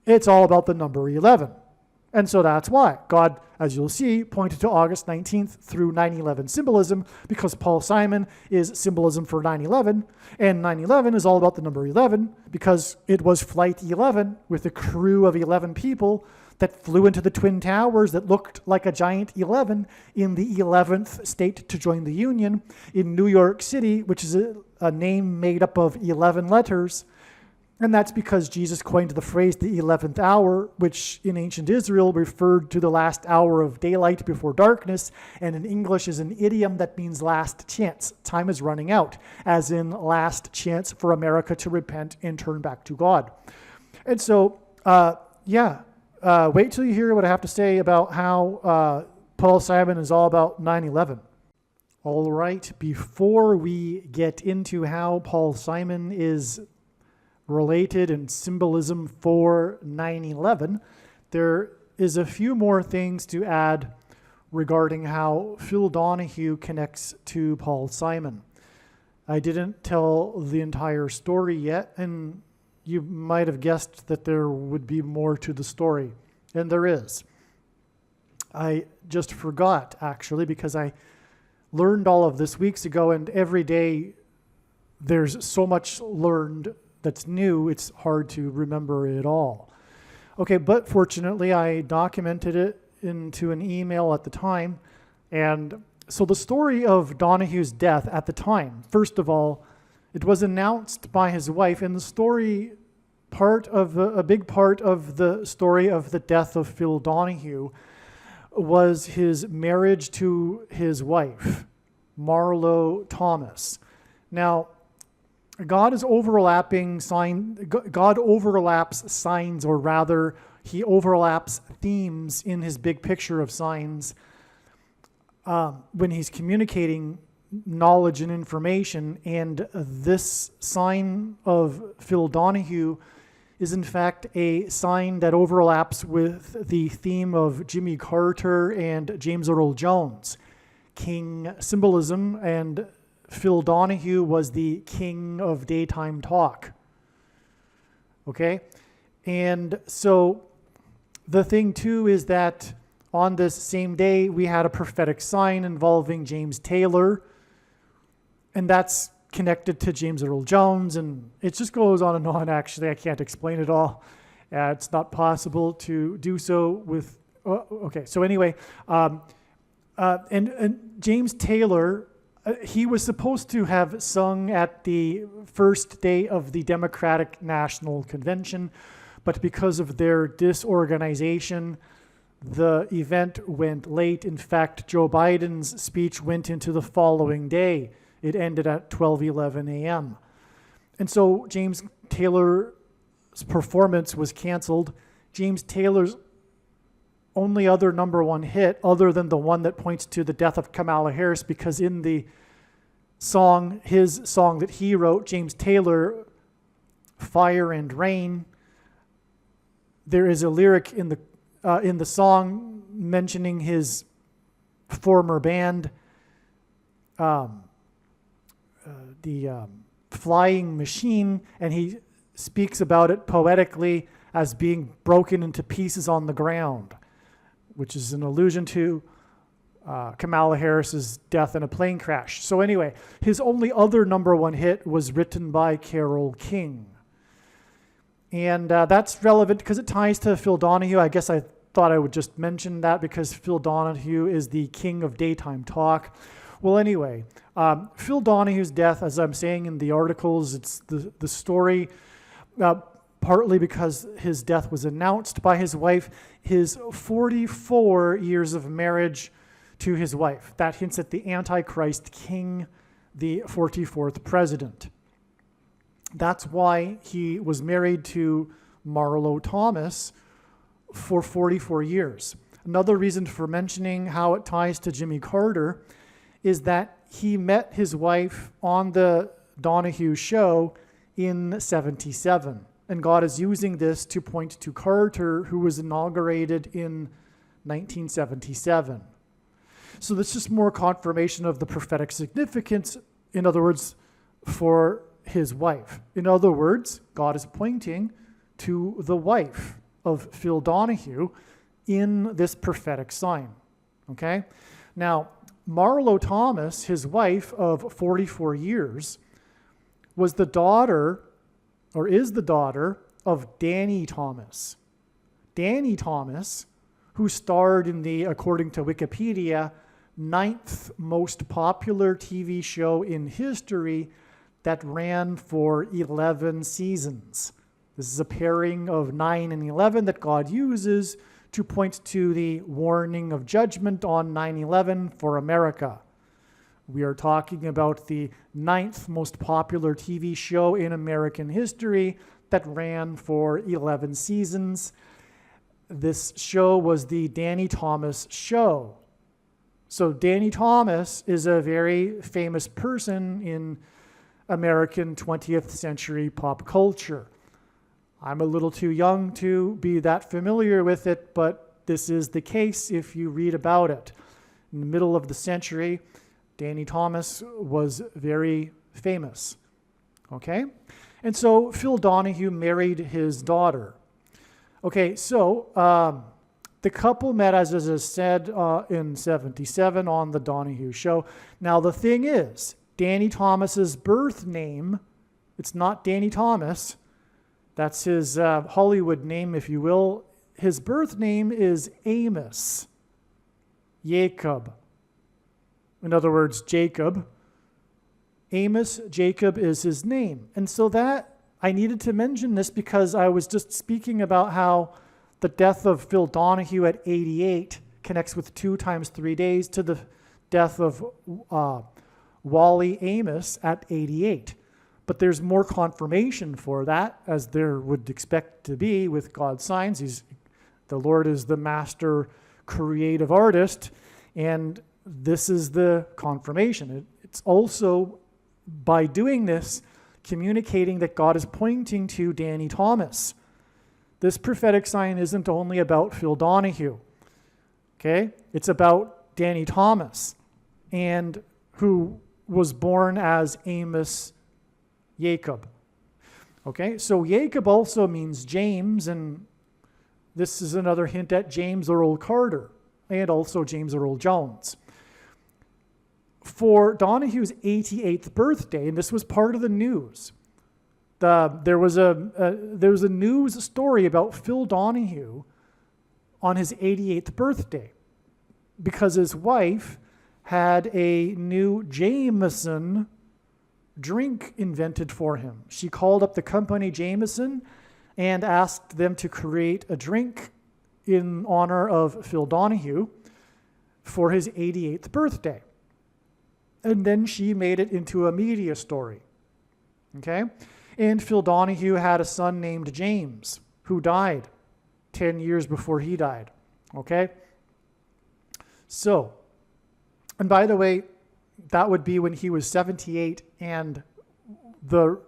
it's all about the number 11. And so that's why God, as you'll see, pointed to August 19th through 9/11 symbolism, because Paul Simon is symbolism for 9/11, and 9/11 is all about the number 11 because it was Flight 11 with a crew of 11 people that flew into the Twin Towers that looked like a giant 11 in the 11th state to join the Union in New York City, which is a name made up of 11 letters. And that's because Jesus coined the phrase the 11th hour, which in ancient Israel referred to the last hour of daylight before darkness, and in English is an idiom that means last chance. Time is running out, as in last chance for America to repent and turn back to God. And so, wait till you hear what I have to say about how Paul Simon is all about 9/11. All right, before we get into how Paul Simon is related in symbolism for 9/11, there is a few more things to add regarding how Phil Donahue connects to Paul Simon. I didn't tell the entire story yet, and you might have guessed that there would be more to the story, and there is. I just forgot, actually, because I learned all of this weeks ago, and every day there's so much learned that's new, it's hard to remember it all. Okay, but fortunately I documented it into an email at the time. And so the story of Donahue's death at the time, first of all, it was announced by his wife, and the story a big part of the story of the death of Phil Donahue was his marriage to his wife, Marlo Thomas. Now, God overlaps signs, or rather, he overlaps themes in his big picture of signs when he's communicating knowledge and information, and this sign of Phil Donahue is in fact a sign that overlaps with the theme of Jimmy Carter and James Earl Jones. King symbolism, and Phil Donahue was the king of daytime talk. Okay? And so the thing too is that on this same day, we had a prophetic sign involving James Taylor, and that's connected to James Earl Jones, and it just goes on and on. Actually, I can't explain it all. It's not possible to do so with, okay, so anyway, and James Taylor, he was supposed to have sung at the first day of the Democratic National Convention, but because of their disorganization, the event went late. In fact, Joe Biden's speech went into the following day. It ended at 12:11 a.m. And so James Taylor's performance was canceled. James Taylor's only other number one hit, other than the one that points to the death of Kamala Harris, because in the song, his song that he wrote, James Taylor, Fire and Rain, there is a lyric in the song mentioning his former band, the Flying Machine, and he speaks about it poetically as being broken into pieces on the ground, which is an allusion to Kamala Harris's death in a plane crash. So anyway, his only other number one hit was written by Carole King. And that's relevant because it ties to Phil Donahue. I guess I thought I would just mention that because Phil Donahue is the king of daytime talk. Well, anyway, Phil Donahue's death, as I'm saying in the articles, it's the story, partly because his death was announced by his wife, his 44 years of marriage to his wife. That hints at the Antichrist king, the 44th president. That's why he was married to Marlo Thomas for 44 years. Another reason for mentioning how it ties to Jimmy Carter is that he met his wife on the Donahue show in 77. And God is using this to point to Carter, who was inaugurated in 1977. So this is more confirmation of the prophetic significance, in other words, for his wife. In other words, God is pointing to the wife of Phil Donahue in this prophetic sign. Okay? Now, Marlo Thomas, his wife of 44 years, was the daughter, or is the daughter, of Danny Thomas. Danny Thomas, who starred in the, according to Wikipedia, 9th most popular TV show in history that ran for 11 seasons. This is a pairing of 9 and 11 that God uses to point to the warning of judgment on 9/11 for America. We are talking about the 9th most popular TV show in American history that ran for 11 seasons. This show was the Danny Thomas Show. So Danny Thomas is a very famous person in American 20th century pop culture. I'm a little too young to be that familiar with it, but this is the case if you read about it. In the middle of the century, Danny Thomas was very famous. Okay? And so Phil Donahue married his daughter. Okay, so the couple met, as I said, in 77 on the Donahue show. Now, the thing is, Danny Thomas's birth name, it's not Danny Thomas. That's his Hollywood name, if you will. His birth name is Amos Jacob. In other words, Jacob. Amos Jacob is his name. And so that, I needed to mention this because I was just speaking about how the death of Phil Donahue at 88 connects with 2 times 3 days to the death of Wally Amos at 88. But there's more confirmation for that, as there would expect to be with God's signs. The Lord is the master creative artist, and this is the confirmation. It it's also, by doing this, communicating that God is pointing to Danny Thomas. This prophetic sign isn't only about Phil Donahue, okay? It's about Danny Thomas, and who was born as Amos Jacob. Okay, so Jacob also means James, and this is another hint at James Earl Carter, and also James Earl Jones. For Donahue's 88th birthday, and this was part of the news, there was a news story about Phil Donahue on his 88th birthday, because his wife had a new Jameson drink invented for him. She called up the company Jameson and asked them to create a drink in honor of Phil Donahue for his 88th birthday. And then she made it into a media story. Okay? And Phil Donahue had a son named James, who died 10 years before he died. Okay? So, and by the way, that would be when he was 78, and the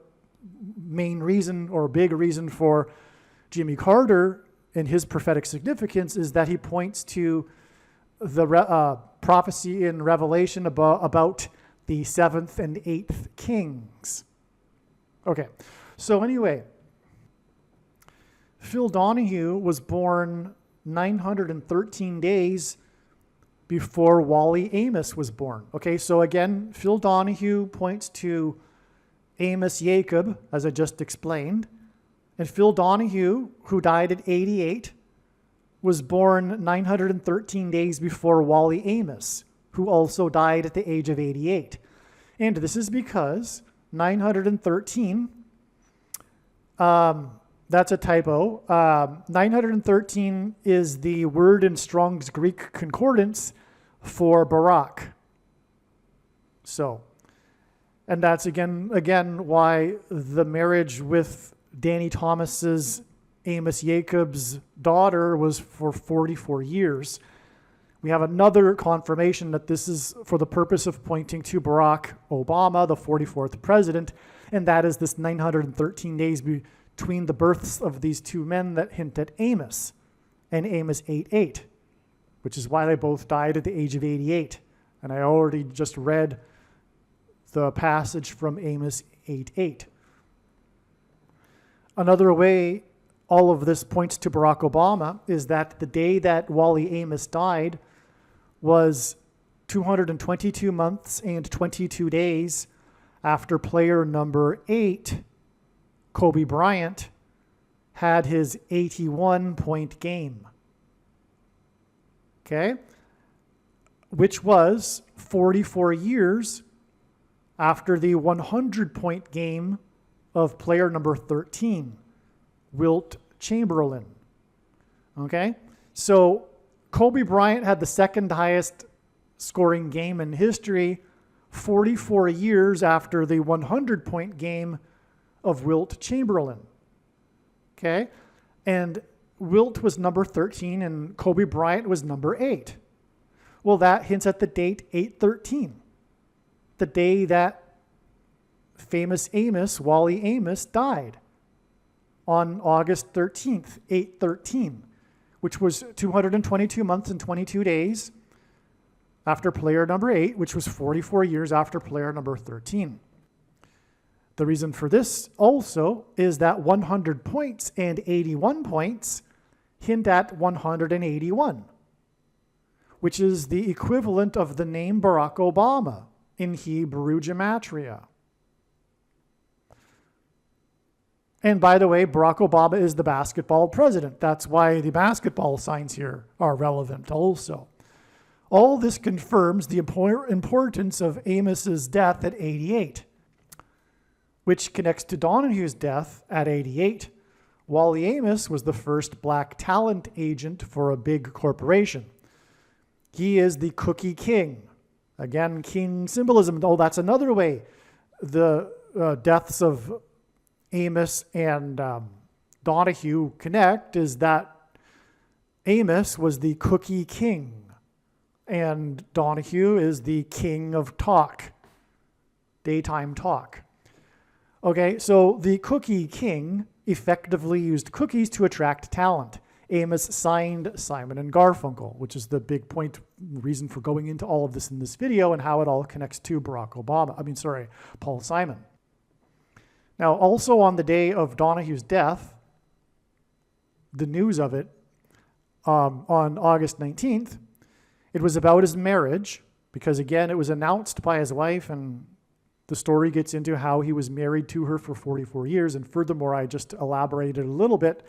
main reason, or big reason, for Jimmy Carter and his prophetic significance is that he points to the prophecy in Revelation about the 7th and 8th kings. Okay, so anyway, Phil Donahue was born 913 days before Wally Amos was born. Okay, so again, Phil Donahue points to Amos Jacob, as I just explained. And Phil Donahue, who died at 88, was born 913 days before Wally Amos, who also died at the age of 88. And this is because 913, that's a typo. 913 is the word in Strong's Greek Concordance for Barak. So, and that's again why the marriage with Danny Thomas's Amos Jacob's daughter was for 44 years. We have another confirmation that this is for the purpose of pointing to Barack Obama, the 44th president, and that is this 913 days between the births of these two men that hint at Amos, and Amos 8:8, which is why they both died at the age of 88. And I already just read the passage from Amos 8:8. Another way all of this points to Barack Obama is that the day that Wally Amos died was 222 months and 22 days after player number 8, Kobe Bryant, had his 81-point game. Okay? Which was 44 years after the 100-point game of player number 13, Wilt Chamberlain. Okay? So Kobe Bryant had the second highest scoring game in history 44 years after the 100-point game of Wilt Chamberlain. Okay? And Wilt was number 13 and Kobe Bryant was number 8. Well, that hints at the date 8/13, the day that famous Amos, Wally Amos, died on August 13th, 8/13, which was 222 months and 22 days after player number 8, which was 44 years after player number 13. The reason for this also is that 100 points and 81 points hint at 181, which is the equivalent of the name Barack Obama in Hebrew gematria. And by the way, Barack Obama is the basketball president. That's why the basketball signs here are relevant also. All this confirms the importance of Amos's death at 88, which connects to Donahue's death at 88. Wally Amos was the first black talent agent for a big corporation. He is the cookie king. Again, king symbolism. Oh, that's another way the deaths of Amos and Donahue connect, is that Amos was the cookie king and Donahue is the king of talk. daytime talk. Okay, so the Cookie King effectively used cookies to attract talent. Amos signed Simon and Garfunkel, which is the big point, reason for going into all of this in this video and how it all connects to Paul Simon. Now, also on the day of Donahue's death, the news of it, on August 19th, it was about his marriage, because again, it was announced by his wife, and the story gets into how he was married to her for 44 years. And furthermore, I just elaborated a little bit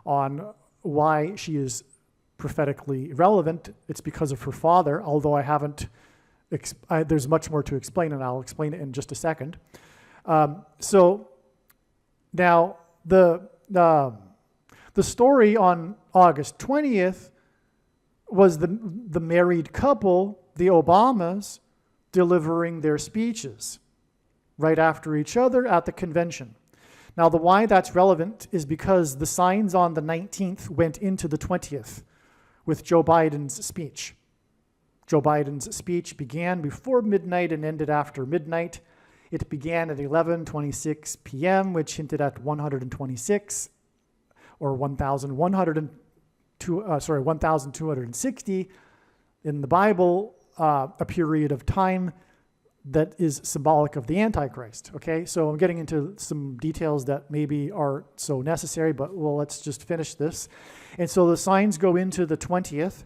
on why she is prophetically relevant. It's because of her father, although I haven't, there's much more to explain, and I'll explain it in just a second. So now the story on August 20th was the married couple, the Obamas, delivering their speeches right after each other at the convention. Now, the why that's relevant is because the signs on the 19th went into the 20th with Joe Biden's speech. Joe Biden's speech began before midnight and ended after midnight. It began at 11:26 p.m., which hinted at 126 or 1,260 in the Bible, a period of time that is symbolic of the Antichrist. Okay, so I'm getting into some details that maybe aren't so necessary, but well, let's just finish this. And so the signs go into the 20th,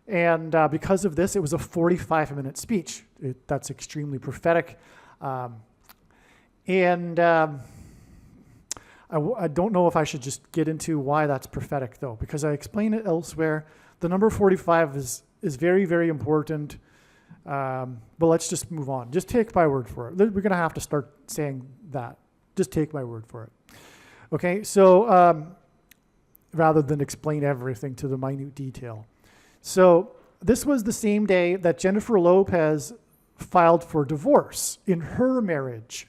and because of this, it was a 45-minute speech. That's extremely prophetic. I don't know if I should just get into why that's prophetic, though, because I explain it elsewhere. The number 45 is very, very important. But let's just move on. Just take my word for it. We're going to have to start saying that. Just take my word for it. Okay, so rather than explain everything to the minute detail. So this was the same day that Jennifer Lopez filed for divorce in her marriage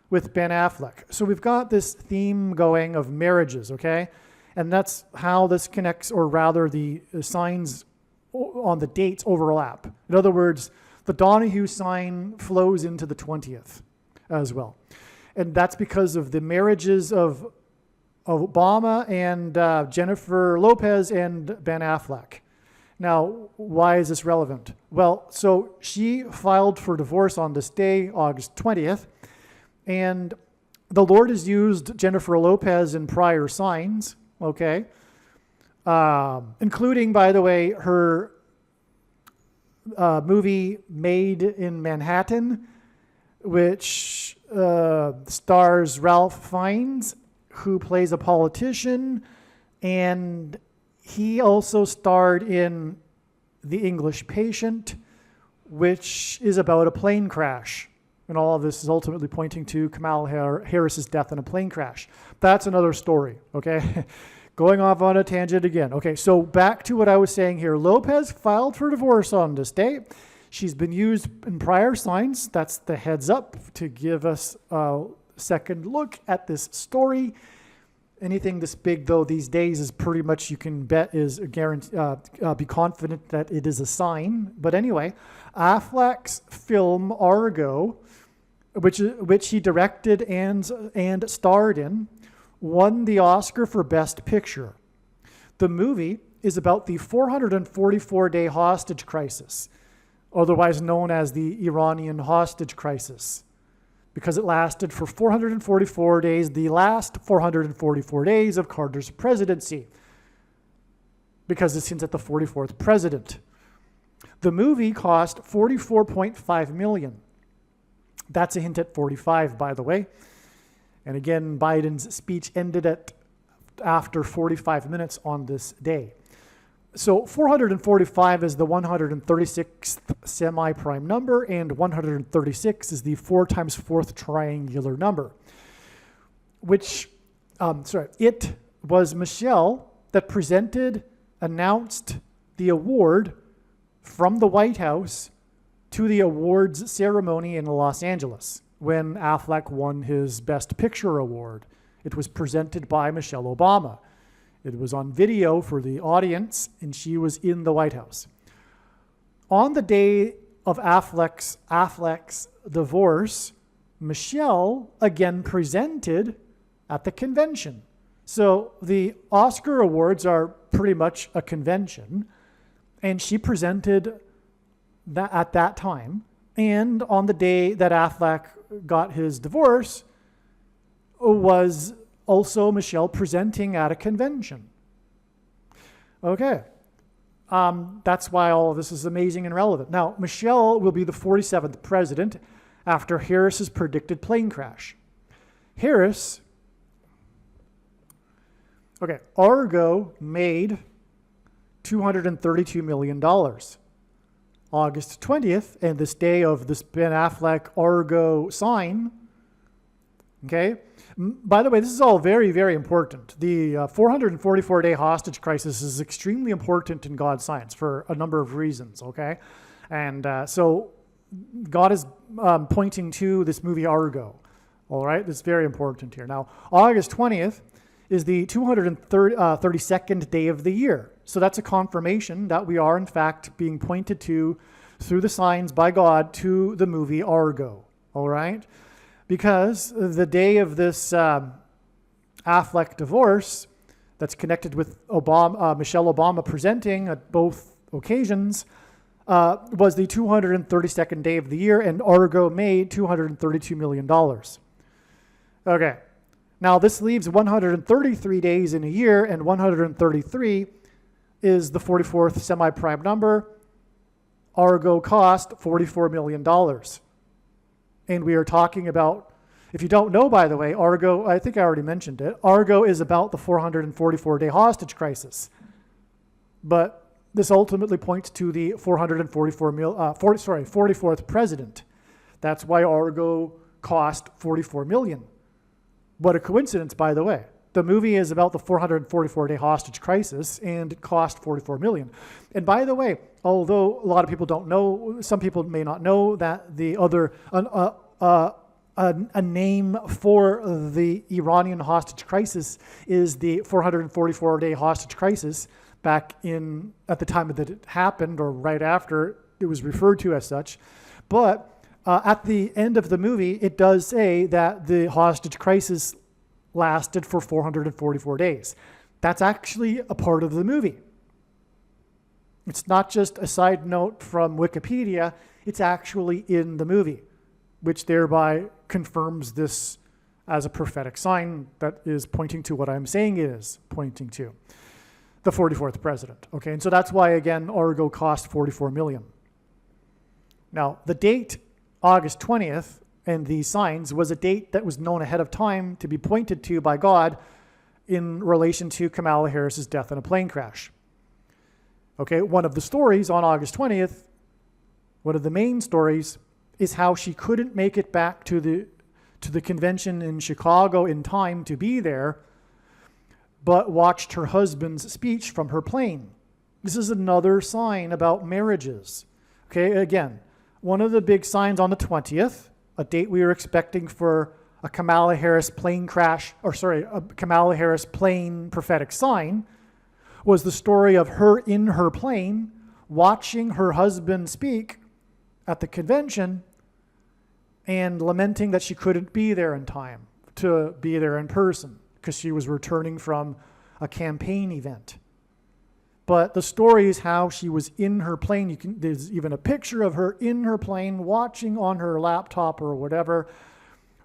with Ben Affleck. So we've got this theme going of marriages, okay? And that's how this connects, or rather the signs on the dates overlap. In other words, the Donahue sign flows into the 20th as well. And that's because of the marriages of Obama and Jennifer Lopez and Ben Affleck. Now, why is this relevant? Well, so she filed for divorce on this day, August 20th, and the Lord has used Jennifer Lopez in prior signs, okay? Including, by the way, her movie Made in Manhattan, which stars Ralph Fiennes, who plays a politician, and he also starred in The English Patient, which is about a plane crash. And all of this is ultimately pointing to Kamala Harris's death in a plane crash. That's another story, okay? Going off on a tangent again. Okay, so back to what I was saying here. Lopez filed for divorce on this day. She's been used in prior signs. That's the heads up to give us a second look at this story. Anything this big, though, these days is pretty much, you can bet, is a guarantee, be confident that it is a sign. But anyway, Affleck's film Argo, which he directed and starred in, won the Oscar for Best Picture. The movie is about the 444-day hostage crisis, otherwise known as the Iranian hostage crisis, because it lasted for 444 days, the last 444 days of Carter's presidency, because it's hints at the 44th president. The movie cost $44.5 million. That's a hint at 45, by the way. And again, Biden's speech ended after 45 minutes on this day. So 445 is the 136th semi-prime number, and 136 is the 4 times 4th triangular number. It was Michelle that announced the award from the White House to the awards ceremony in Los Angeles when Affleck won his Best Picture award. It was presented by Michelle Obama. It was on video for the audience, and she was in the White House. On the day of Affleck's divorce, Michelle again presented at the convention. So the Oscar Awards are pretty much a convention, and she presented that at that time. And on the day that Affleck got his divorce was also Michelle presenting at a convention. Okay. That's why all of this is amazing and relevant. Now, Michelle will be the 47th president after Harris's predicted plane crash. Argo made $232 million. August 20th, and this day of this Ben Affleck Argo sign, okay? By the way, this is all very, very important. The 444-day hostage crisis is extremely important in God's science for a number of reasons, okay? And so God is pointing to this movie Argo, all right? It's very important here. Now, August 20th is the 232nd day of the year. So that's a confirmation that we are, in fact, being pointed to through the signs by God to the movie Argo, all right? Because the day of this Affleck divorce that's connected with Michelle Obama presenting at both occasions was the 232nd day of the year, and Argo made $232 million. Okay. Now, this leaves 133 days in a year, and 133 is the 44th semi-prime number. Argo cost $44 million. And we are talking about, if you don't know, by the way, Argo, I think I already mentioned it, Argo is about the 444-day hostage crisis. But this ultimately points to the 44th president. That's why Argo cost $44 million. What a coincidence, by the way. The movie is about the 444-day hostage crisis, and it cost $44 million. And by the way, although a lot of people don't know, some people may not know that the other a name for the Iranian hostage crisis is the 444-day hostage crisis. Back at the time that it happened, or right after, it was referred to as such. But at the end of the movie, it does say that the hostage crisis lasted for 444 days. That's actually a part of the movie. It's not just a side note from Wikipedia, it's actually in the movie, which thereby confirms this as a prophetic sign that is pointing to what I'm saying it is pointing to, the 44th president. Okay, and so that's why, again, Argo cost $44 million. Now, the date August 20th, and these signs was a date that was known ahead of time to be pointed to by God in relation to Kamala Harris's death in a plane crash. Okay, one of the stories on August 20th, one of the main stories, is how she couldn't make it back to the convention in Chicago in time to be there, but watched her husband's speech from her plane. This is another sign about marriages. Okay, again, one of the big signs on the 20th, a date we were expecting for a Kamala Harris plane prophetic sign, was the story of her in her plane watching her husband speak at the convention and lamenting that she couldn't be there in time to be there in person because she was returning from a campaign event. But the story is how she was in her plane. There's even a picture of her in her plane watching on her laptop or whatever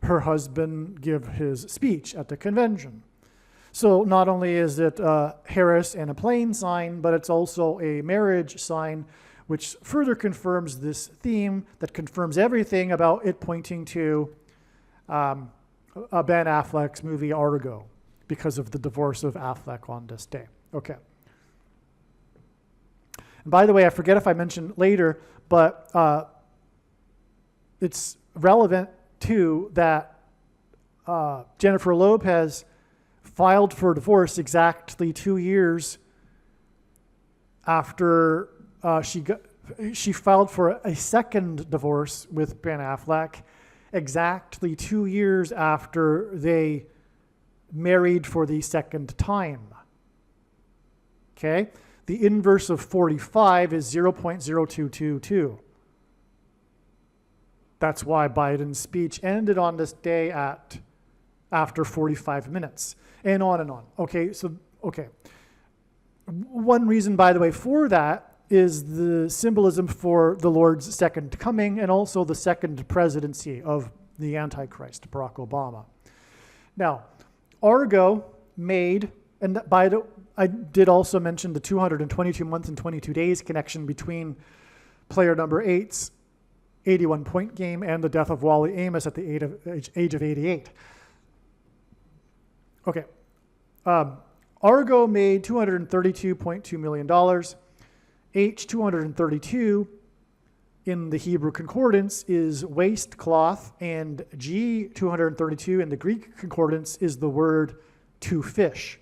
her husband give his speech at the convention. So not only is it Harris and a plane sign, but it's also a marriage sign, which further confirms this theme that confirms everything about it pointing to Ben Affleck's movie Argo because of the divorce of Affleck on this day. Okay. And by the way, I forget if I mentioned later, but it's relevant too that Jennifer Lopez filed for divorce exactly 2 years after she filed for a second divorce with Ben Affleck exactly 2 years after they married for the second time. Okay? The inverse of 45 is 0.0222. That's why Biden's speech ended on this day after 45 minutes, and on and on. Okay. One reason, by the way, for that is the symbolism for the Lord's second coming and also the second presidency of the Antichrist, Barack Obama. Now, Argo made, and I did also mention the 222 months and 22 days connection between player number 8's 81-point game and the death of Wally Amos at the age of 88. Okay. Argo made $232.2 million. H232 in the Hebrew concordance is waistcloth, and G232 in the Greek concordance is the word to fish.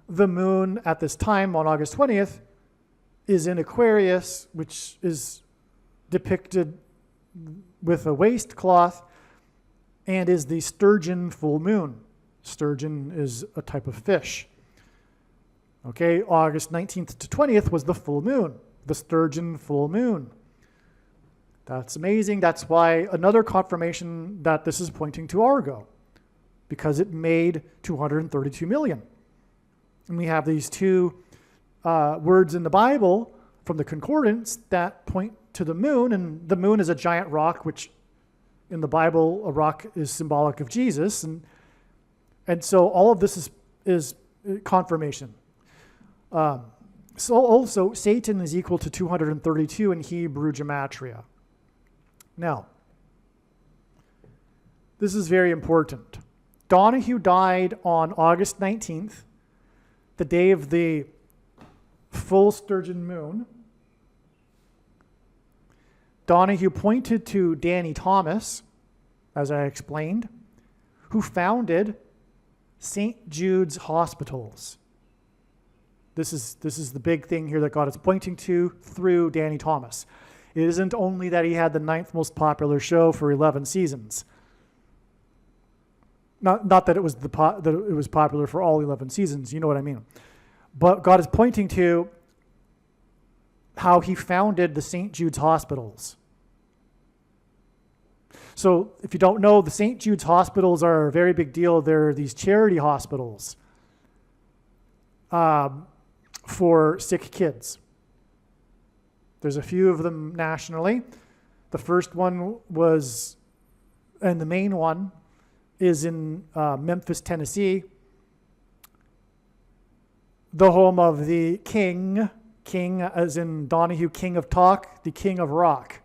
The moon at this time on August 20th is in Aquarius, which is depicted with a waistcloth, and is the sturgeon full moon. Sturgeon is a type of fish. Okay, August 19th to 20th was the full moon, the sturgeon full moon. That's amazing. That's why another confirmation that this is pointing to Argo, because it made 232 million. And we have these two words in the Bible from the concordance that point to the moon, and the moon is a giant rock, which in the Bible, a rock is symbolic of Jesus, and so all of this is confirmation. So also, Satan is equal to 232 in Hebrew gematria. Now, this is very important. Donahue died on August 19th, the day of the full sturgeon moon. Donahue pointed to Danny Thomas, as I explained, who founded St. Jude's Hospitals. This is the big thing here that God is pointing to through Danny Thomas. It isn't only that he had the 9th most popular show for 11 seasons. Not that it was that it was popular for all 11 seasons, you know what I mean. But God is pointing to how he founded the St. Jude's Hospitals. So if you don't know, the St. Jude's Hospitals are a very big deal. They're these charity hospitals for sick kids. There's a few of them nationally. The first one was, and the main one, is in Memphis, Tennessee, the home of the king as in Donahue, king of talk, the king of rock.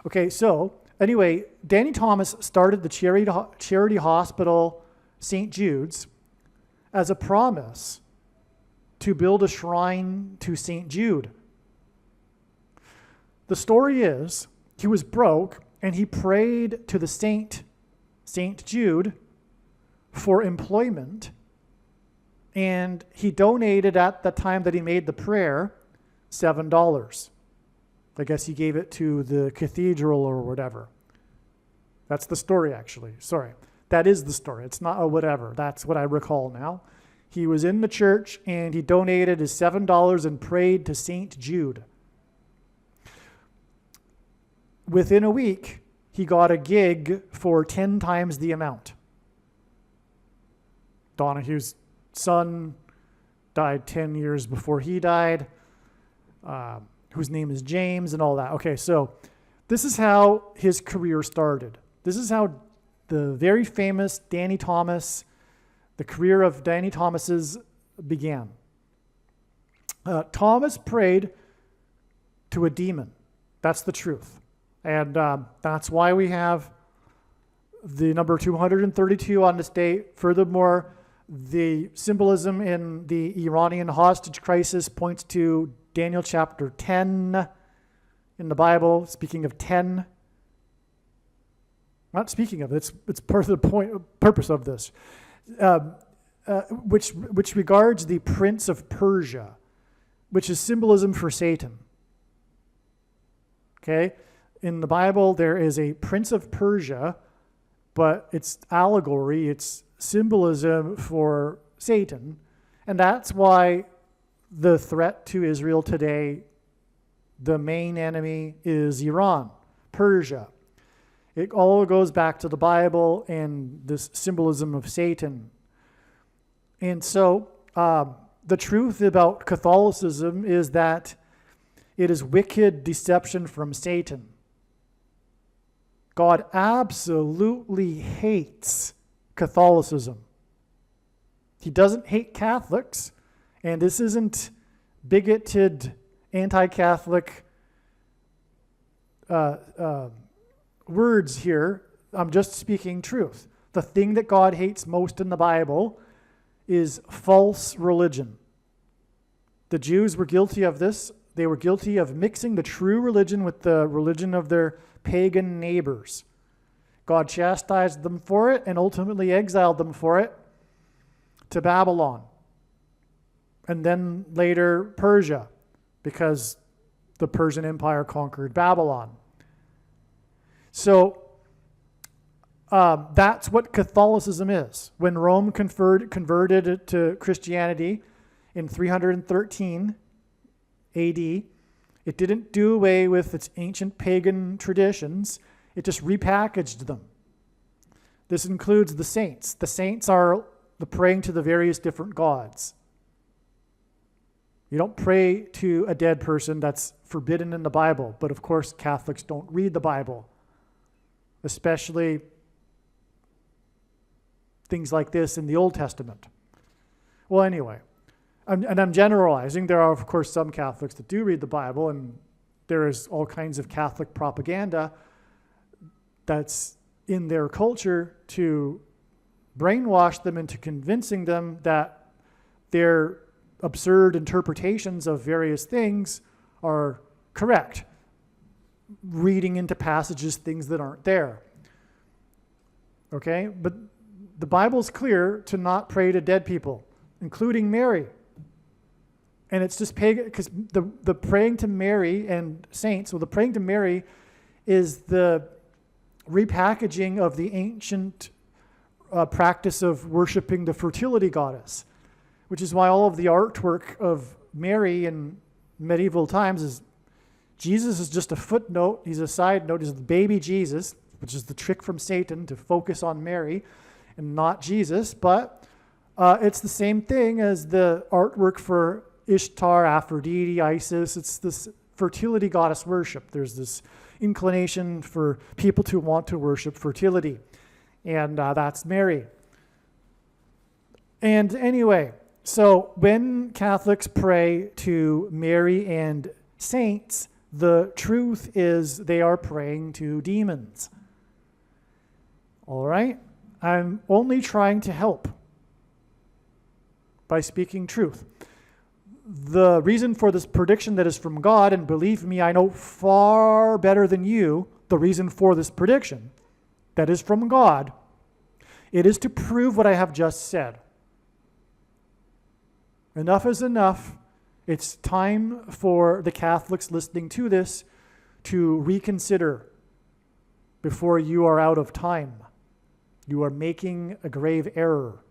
Okay, so anyway, Danny Thomas started the charity hospital, St. Jude's, as a promise to build a shrine to St. Jude. The story is, he was broke, and he prayed to the St. Jude for employment, and he donated at the time that he made the prayer $7. I guess he gave it to the cathedral or whatever. That's the story, actually. Sorry. That is the story. It's not a whatever. That's what I recall now. He was in the church, and he donated his $7 and prayed to St. Jude. Within a week, he got a gig for 10 times the amount. Donahue's son died 10 years before he died, whose name is James and all that. Okay, so this is how his career started. This is how the very famous Danny Thomas, the career of Danny Thomas's began. Thomas prayed to a demon. That's the truth. And that's why we have the number 232 on this date. Furthermore, the symbolism in the Iranian hostage crisis points to Daniel chapter 10 in the Bible. Speaking of 10, not speaking of it, it's part of the purpose of this, which regards the Prince of Persia, which is symbolism for Satan. Okay? In the Bible, there is a Prince of Persia, but it's allegory, it's symbolism for Satan. And that's why the threat to Israel today, the main enemy is Iran, Persia. It all goes back to the Bible and this symbolism of Satan. And so the truth about Catholicism is that it is wicked deception from Satan. God absolutely hates Catholicism. He doesn't hate Catholics, and this isn't bigoted, anti-Catholic words here. I'm just speaking truth. The thing that God hates most in the Bible is false religion. The Jews were guilty of this. They were guilty of mixing the true religion with the religion of their pagan neighbors. God chastised them for it and ultimately exiled them for it to Babylon. And then later Persia, because the Persian Empire conquered Babylon. So that's what Catholicism is. When Rome converted it to Christianity in 313 AD, it didn't do away with its ancient pagan traditions. It just repackaged them. This includes the saints. The saints are the praying to the various different gods. You don't pray to a dead person. That's forbidden in the Bible. But of course, Catholics don't read the Bible, especially things like this in the Old Testament. Well, anyway, and I'm generalizing. There are, of course, some Catholics that do read the Bible, and there is all kinds of Catholic propaganda that's in their culture to brainwash them into convincing them that their absurd interpretations of various things are correct, reading into passages things that aren't there. Okay? But the Bible's clear to not pray to dead people, including Mary. And it's just pagan, because the praying to Mary and saints, well, the praying to Mary is the repackaging of the ancient practice of worshiping the fertility goddess, which is why all of the artwork of Mary in medieval times is Jesus is just a footnote. He's a side note. He's the baby Jesus, which is the trick from Satan to focus on Mary and not Jesus. But it's the same thing as the artwork for Ishtar, Aphrodite, Isis. It's this fertility goddess worship. There's this inclination for people to want to worship fertility. And that's Mary. And anyway, so when Catholics pray to Mary and saints, the truth is they are praying to demons. All right? I'm only trying to help by speaking truth. The reason for this prediction that is from God, and believe me, I know far better than you the reason for this prediction that is from God, it is to prove what I have just said. Enough is enough. It's time for the Catholics listening to this to reconsider before you are out of time. You are making a grave error.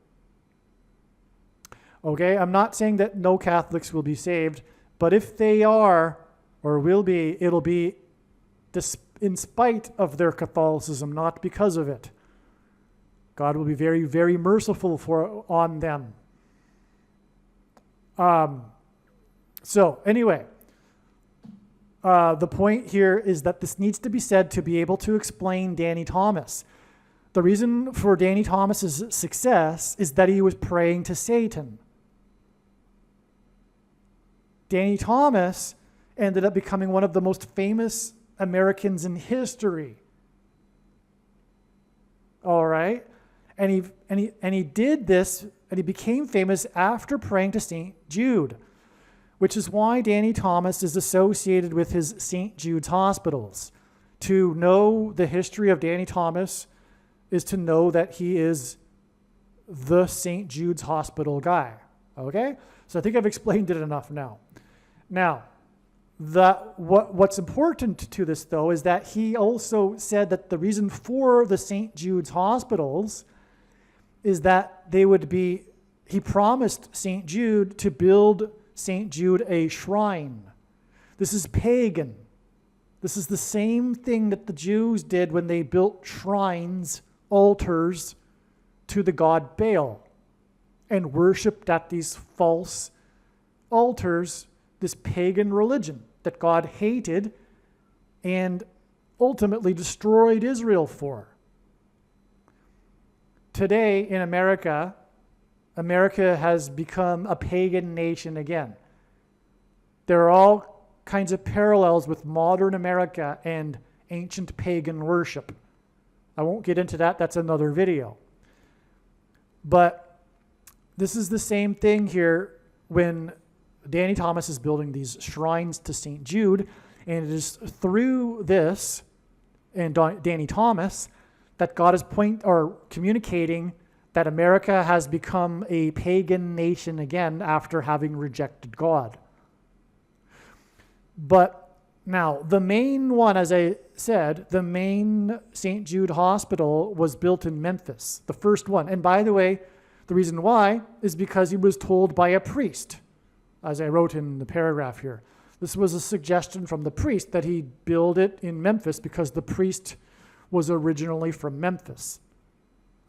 Okay, I'm not saying that no Catholics will be saved, but if they are or will be, it'll be in spite of their Catholicism, not because of it. God will be very, very merciful on them. So anyway, the point here is that this needs to be said to be able to explain Danny Thomas. The reason for Danny Thomas's success is that he was praying to Satan. Danny Thomas ended up becoming one of the most famous Americans in history. All right? And he did this, and he became famous after praying to St. Jude, which is why Danny Thomas is associated with his St. Jude's hospitals. To know the history of Danny Thomas is to know that he is the St. Jude's hospital guy. Okay? So I think I've explained it enough now. Now, what's important to this, though, is that he also said that the reason for the St. Jude's hospitals is that he promised St. Jude to build St. Jude a shrine. This is pagan. This is the same thing that the Jews did when they built shrines, altars to the god Baal and worshipped at these false altars, this pagan religion that God hated and ultimately destroyed Israel for. Today in America, America has become a pagan nation again. There are all kinds of parallels with modern America and ancient pagan worship. I won't get into that, that's another video. But this is the same thing here when Danny Thomas is building these shrines to St. Jude, and it is through this and Danny Thomas that God is communicating that America has become a pagan nation again after having rejected God. But now, the main one, as I said, the main St. Jude Hospital was built in Memphis, the first one. And by the way, the reason why is because he was told by a priest, as I wrote in the paragraph here. This was a suggestion from the priest that he build it in Memphis because the priest was originally from Memphis.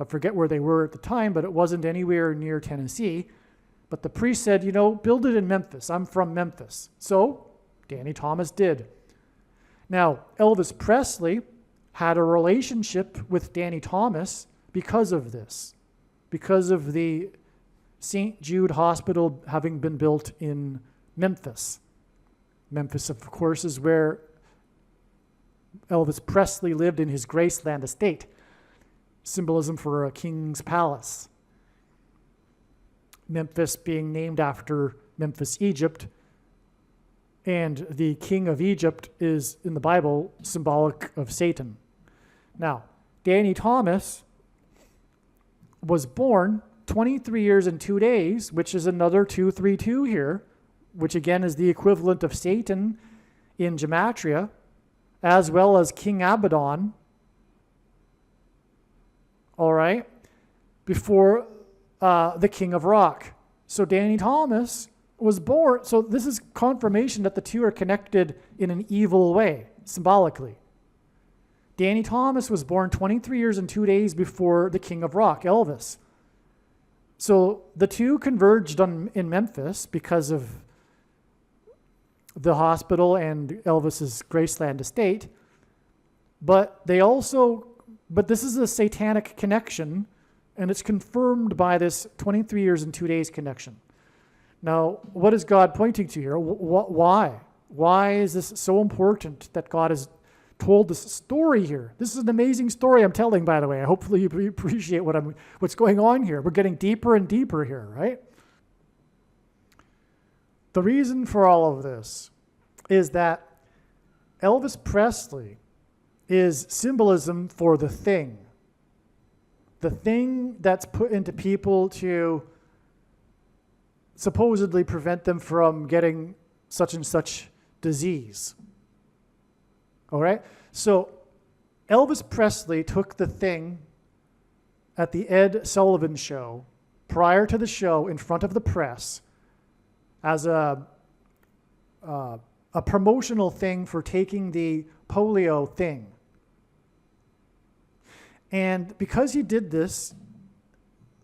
I forget where they were at the time, but it wasn't anywhere near Tennessee. But the priest said, build it in Memphis. I'm from Memphis. So Danny Thomas did. Now, Elvis Presley had a relationship with Danny Thomas because of this, because of the St. Jude Hospital having been built in Memphis. Memphis, of course, is where Elvis Presley lived in his Graceland estate, symbolism for a king's palace. Memphis being named after Memphis, Egypt, and the king of Egypt is, in the Bible, symbolic of Satan. Now, Danny Thomas was born 23 years and 2 days, which is another 232 here, which again is the equivalent of Satan in Gematria, as well as King Abaddon, all right, before the King of Rock. So Danny Thomas was born, so this is confirmation that the two are connected in an evil way, symbolically. Danny Thomas was born 23 years and 2 days before the King of Rock, Elvis. So the two converged in Memphis because of the hospital and Elvis's Graceland estate, but this is a satanic connection, and it's confirmed by this 23 years and 2 days connection. Now, what is God pointing to here? Why? Why is this so important that God has told this story here? This is an amazing story I'm telling, by the way. Hopefully you appreciate what's going on here. We're getting deeper and deeper here, right? The reason for all of this is that Elvis Presley is symbolism for the thing that's put into people to supposedly prevent them from getting such and such disease. All right? So Elvis Presley took the thing at the Ed Sullivan show, prior to the show, in front of the press, as a promotional thing for taking the polio thing. And because he did this,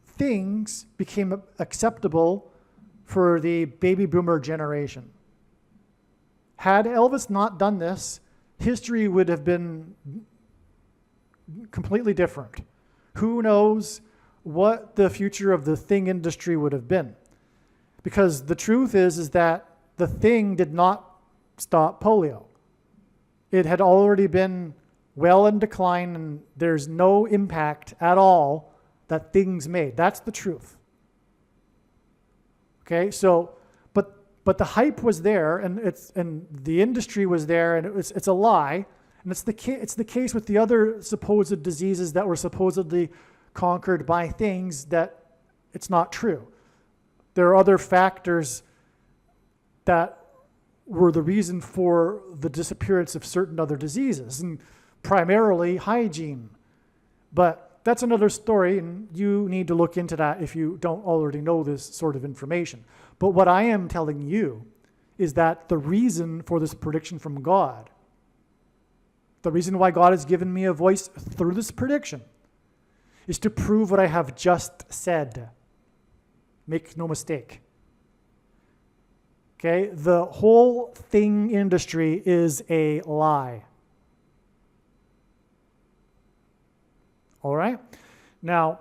things became acceptable for the baby boomer generation. Had Elvis not done this, history would have been completely different. Who knows what the future of the thing industry would have been? Because the truth is that the thing did not stop polio. It had already been well in decline, and there's no impact at all that things made. That's the truth. Okay, so, but the hype was there, and the industry was there, and it's a lie, and it's the case with the other supposed diseases that were supposedly conquered by things that it's not true. There are other factors that were the reason for the disappearance of certain other diseases, and primarily hygiene. But that's another story, and you need to look into that if you don't already know this sort of information. But what I am telling you is that the reason for this prediction from God The reason why God has given me a voice through this prediction is to prove what I have just said. Make no mistake. Okay? The whole thing industry is a lie. All right? Now,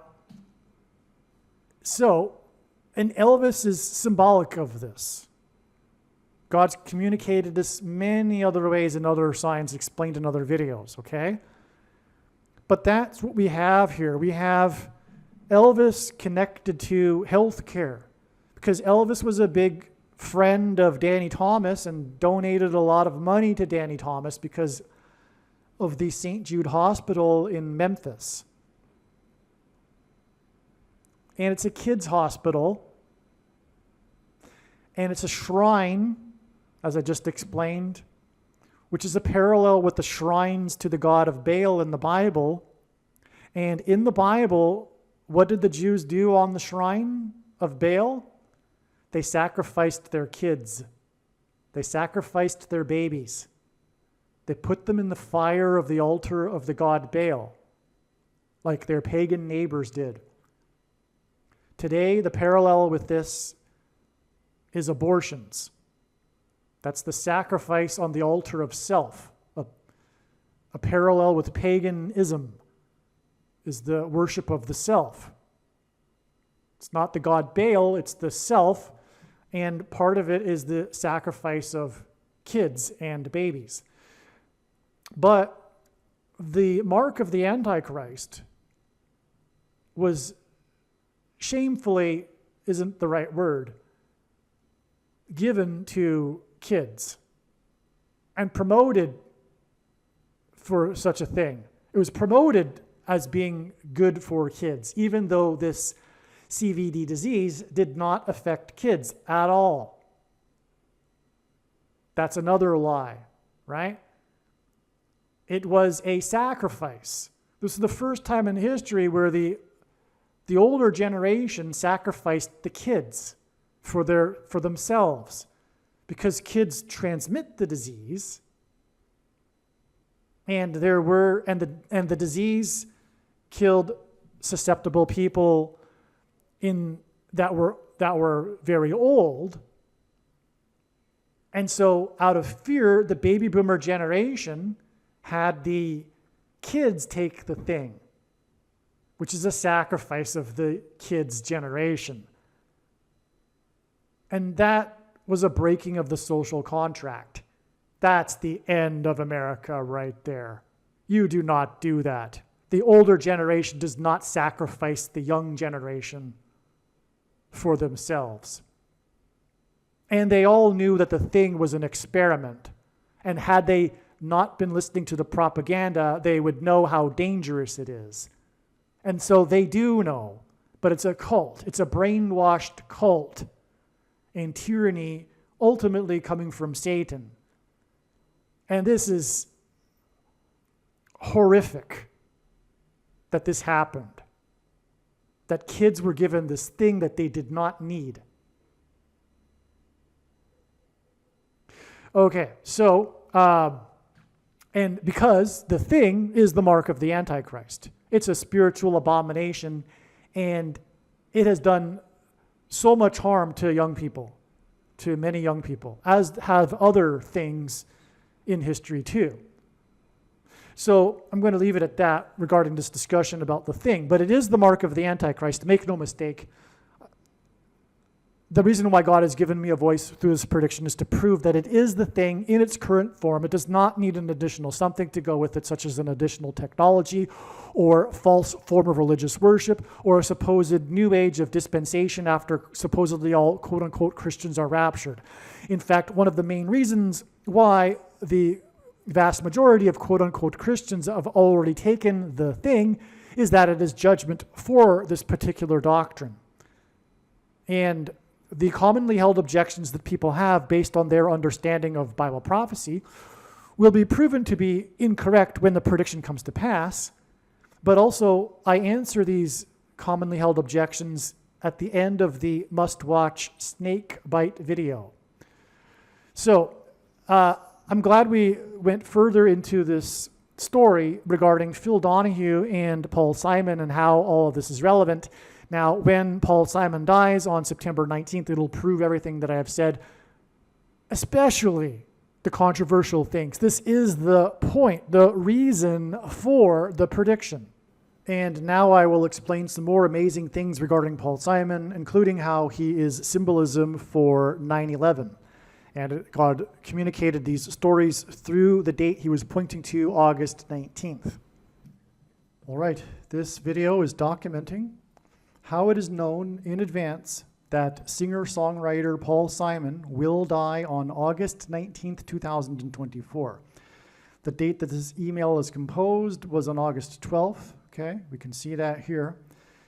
and Elvis is symbolic of this. God's communicated this many other ways in other signs explained in other videos, okay? But that's what we have here. We have Elvis connected to healthcare because Elvis was a big friend of Danny Thomas and donated a lot of money to Danny Thomas because of the St. Jude Hospital in Memphis. And it's a kids' hospital. And it's a shrine, as I just explained, which is a parallel with the shrines to the god of Baal in the Bible. And in the Bible, what did the Jews do on the shrine of Baal? They sacrificed their kids. They sacrificed their babies. They put them in the fire of the altar of the god Baal, like their pagan neighbors did. Today, the parallel with this is abortions. That's the sacrifice on the altar of self. A parallel with paganism is the worship of the self. It's not the god Baal, it's the self, and part of it is the sacrifice of kids and babies. But the mark of the Antichrist was shamefully, isn't the right word, given to kids and promoted for such a thing. It was promoted as being good for kids, even though this CVD disease did not affect kids at all. That's another lie, right? It was a sacrifice. This is the first time in history where the older generation sacrificed the kids for themselves, because kids transmit the disease, and the disease killed susceptible people that were very old. And so out of fear, the baby boomer generation had the kids take the thing, which is a sacrifice of the kids' generation. And that was a breaking of the social contract. That's the end of America right there. You do not do that. The older generation does not sacrifice the young generation for themselves. And they all knew that the thing was an experiment. And had they not been listening to the propaganda, they would know how dangerous it is. And so they do know, but it's a cult. It's a brainwashed cult. And tyranny ultimately coming from Satan. And this is horrific that this happened. That kids were given this thing that they did not need. Okay, so, and because the thing is the mark of the Antichrist. It's a spiritual abomination, and it has done so much harm to young people, to many young people, as have other things in history too. So I'm going to leave it at that regarding this discussion about the thing, but it is the mark of the Antichrist. Make no mistake. The reason why God has given me a voice through this prediction is to prove that it is the thing in its current form. It does not need an additional something to go with it, such as an additional technology or false form of religious worship or a supposed new age of dispensation after supposedly all quote-unquote Christians are raptured. In fact, one of the main reasons why the vast majority of quote-unquote Christians have already taken the thing is that it is judgment for this particular doctrine. And the commonly held objections that people have based on their understanding of Bible prophecy will be proven to be incorrect when the prediction comes to pass. But also, I answer these commonly held objections at the end of the must-watch snake bite video. So, I'm glad we went further into this story regarding Phil Donahue and Paul Simon and how all of this is relevant. Now, when Paul Simon dies on September 19th, it'll prove everything that I have said, especially the controversial things. This is the point, the reason for the prediction. And now I will explain some more amazing things regarding Paul Simon, including how he is symbolism for 9/11. And God communicated these stories through the date he was pointing to, August 19th. All right, this video is documenting how it is known in advance that singer-songwriter Paul Simon will die on August 19th, 2024. The date that this email is composed was on August 12th. Okay, we can see that here.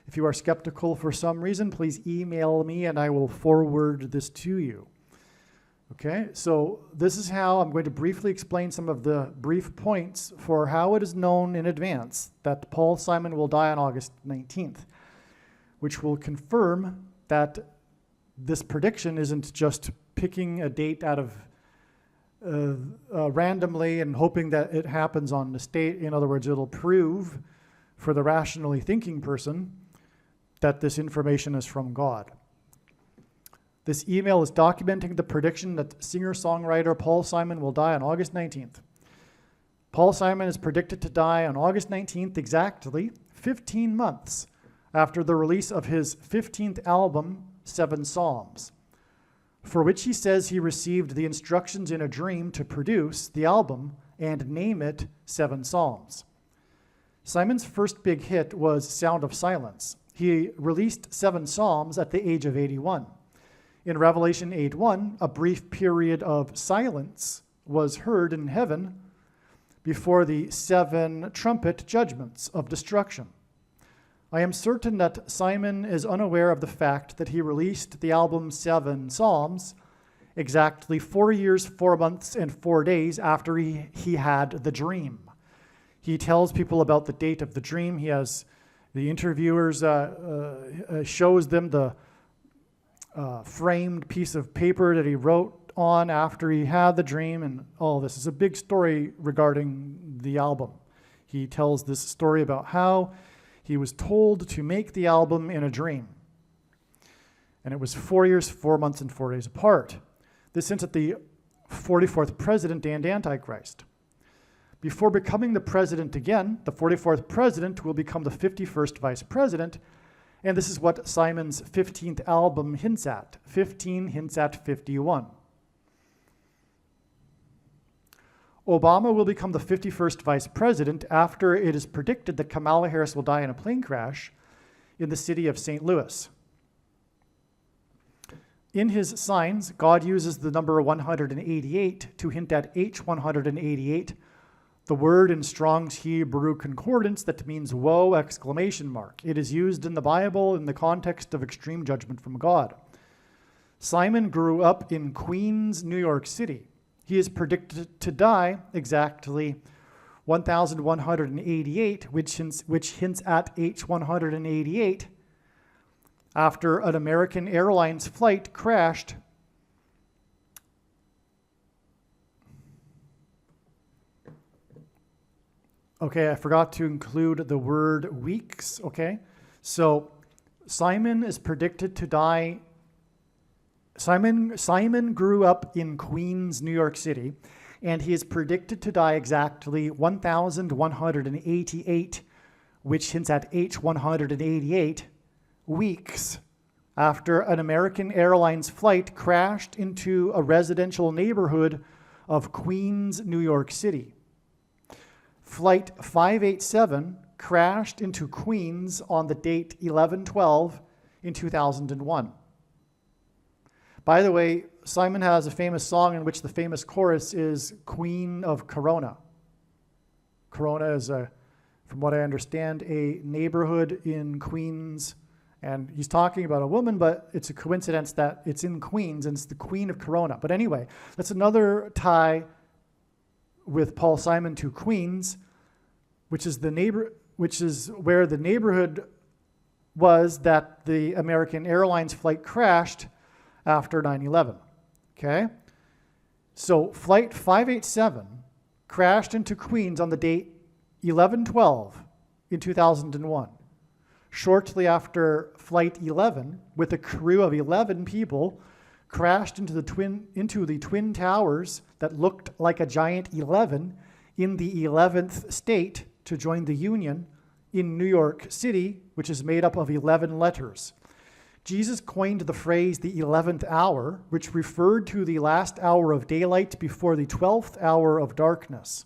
If you are skeptical for some reason, please email me and I will forward this to you. Okay, so this is how I'm going to briefly explain some of the brief points for how it is known in advance that Paul Simon will die on August 19th, which will confirm that this prediction isn't just picking a date out of randomly and hoping that it happens on the date. In other words, it'll prove for the rationally thinking person that this information is from God. This email is documenting the prediction that singer-songwriter Paul Simon will die on August 19th. Paul Simon is predicted to die on August 19th, exactly 15 months after the release of his 15th album, 7 Psalms, for which he says he received the instructions in a dream to produce the album and name it 7 Psalms. Simon's first big hit was Sound of Silence. He released 7 Psalms at the age of 81. In Revelation 8:1, a brief period of silence was heard in heaven before the 7 trumpet judgments of destruction. I am certain that Simon is unaware of the fact that he released the album 7 Psalms exactly 4 years, 4 months, and 4 days after he had the dream. He tells people about the date of the dream. He has the interviewers shows them the framed piece of paper that he wrote on after he had the dream, and all this is a big story regarding the album. He tells this story about how he was told to make the album in a dream. And it was 4 years, 4 months, and 4 days apart. This hints at the 44th president and Antichrist. Before becoming the president again, the 44th president will become the 51st vice president, and this is what Simon's 15th album hints at. 15 hints at 51. Obama will become the 51st vice president after it is predicted that Kamala Harris will die in a plane crash in the city of St. Louis. In his signs, God uses the number 188 to hint at H188, the word in Strong's Hebrew Concordance that means woe! It is used in the Bible in the context of extreme judgment from God. Simon grew up in Queens, New York City. He is predicted to die exactly 1188, which hints at H188, after an American Airlines flight crashed Okay, I forgot to include the word weeks, okay? So Simon is predicted to die. Simon grew up in Queens, New York City, and he is predicted to die exactly 1,188, which hints at H188, weeks after an American Airlines flight crashed into a residential neighborhood of Queens, New York City. Flight 587 crashed into Queens on the date 11/12 in 2001. By the way, Simon has a famous song in which the famous chorus is Queen of Corona. Corona is, from what I understand, a neighborhood in Queens, and he's talking about a woman, but it's a coincidence that it's in Queens and it's the Queen of Corona. But anyway, that's another tie with Paul Simon to Queens, which is where the neighborhood was that the American Airlines flight crashed after 9/11. Okay? So flight 587 crashed into Queens on the date 11:12 in 2001, shortly after Flight 11, with a crew of 11 people, crashed into the twin towers that looked like a giant 11 in the 11th state to join the Union in New York City, which is made up of 11 letters. Jesus coined the phrase the 11th hour, which referred to the last hour of daylight before the 12th hour of darkness.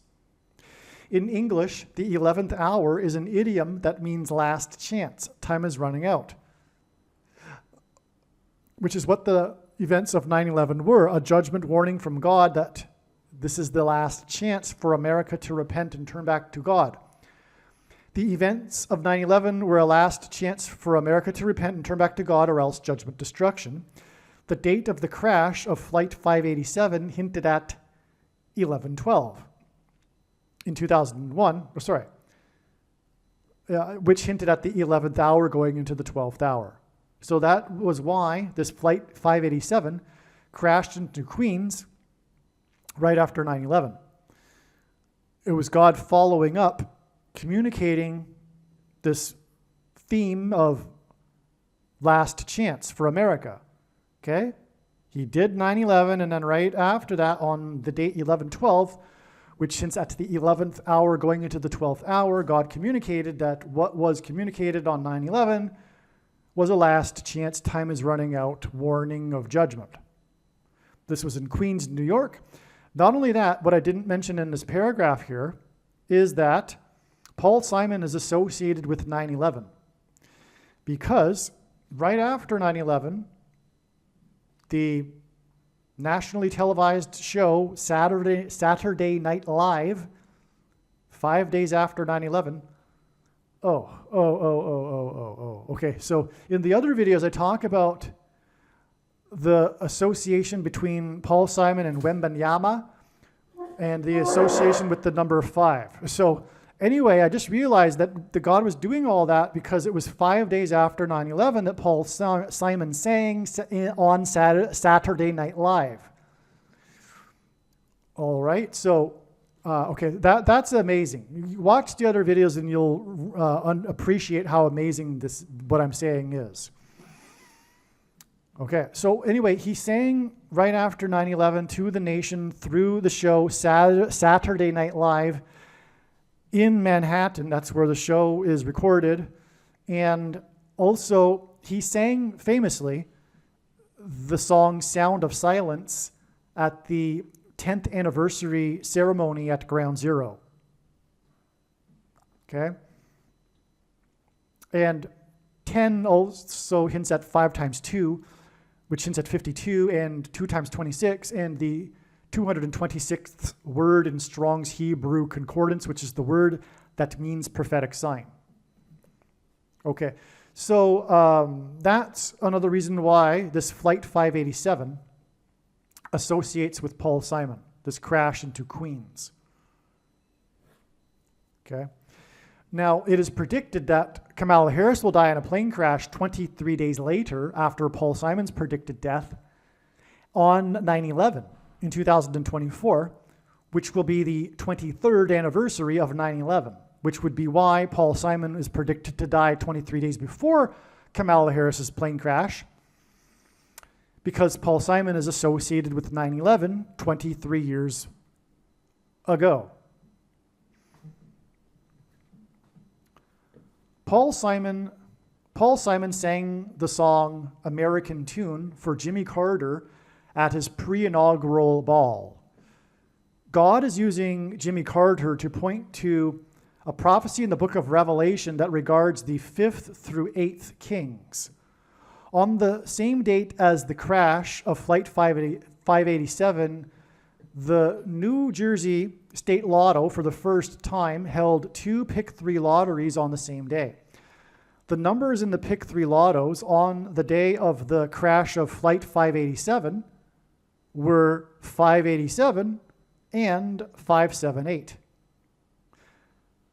In English, the 11th hour is an idiom that means last chance. Time is running out, which is what the events of 9/11 were, a judgment warning from God that this is the last chance for America to repent and turn back to God. The events of 9/11 were a last chance for America to repent and turn back to God, or else judgment destruction. The date of the crash of Flight 587 hinted at 11/12 in 2001, which hinted at the 11th hour going into the 12th hour. So that was why this Flight 587 crashed into Queens right after 9/11. It was God following up, communicating this theme of last chance for America, okay? He did 9/11, and then right after that, on the date 11/12, which hints at the 11th hour going into the 12th hour, God communicated that what was communicated on 9/11 was a last chance, time is running out, warning of judgment. This was in Queens, New York. Not only that, what I didn't mention in this paragraph here is that Paul Simon is associated with 9/11 because right after 9/11, the nationally televised show Saturday Night Live, 5 days after 9/11. Okay, so in the other videos, I talk about the association between Paul Simon and Wembanyama and the association with the number 5. So anyway, I just realized that the God was doing all that because it was 5 days after 9/11 that Paul Simon sang on Saturday Night Live. All right, so okay, that's amazing. You watch the other videos and you'll appreciate how amazing what I'm saying is. Okay, so anyway, he sang right after 9/11 to the nation through the show Saturday Night Live in Manhattan. That's where the show is recorded. And also, he sang famously the song Sound of Silence at the 10th anniversary ceremony at Ground Zero. Okay? And 10 also hints at 5 times 2, which hints at 52, and 2 times 26, and the 226th word in Strong's Hebrew Concordance, which is the word that means prophetic sign. Okay, so that's another reason why this Flight 587 associates with Paul Simon, this crash into Queens. Okay. Now, it is predicted that Kamala Harris will die in a plane crash 23 days later after Paul Simon's predicted death on 9/11 in 2024, which will be the 23rd anniversary of 9/11, which would be why Paul Simon is predicted to die 23 days before Kamala Harris's plane crash, because Paul Simon is associated with 9/11 23 years ago. Paul Simon sang the song American Tune for Jimmy Carter at his pre-inaugural ball. God is using Jimmy Carter to point to a prophecy in the book of Revelation that regards the 5th through 8th kings. On the same date as the crash of Flight 587, the New Jersey State Lotto, for the first time, held 2 Pick-3 lotteries on the same day. The numbers in the Pick-3 lottos on the day of the crash of Flight 587 were 587 and 578.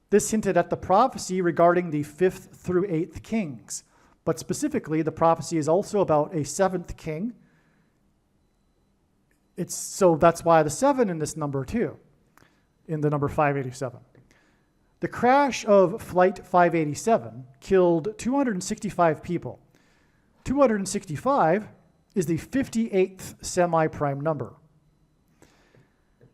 This hinted at the prophecy regarding the 5th through 8th kings. But specifically, the prophecy is also about a 7th king. So that's why the 7 in this number too, in the number 587. The crash of Flight 587 killed 265 people. 265 is the 58th semi-prime number.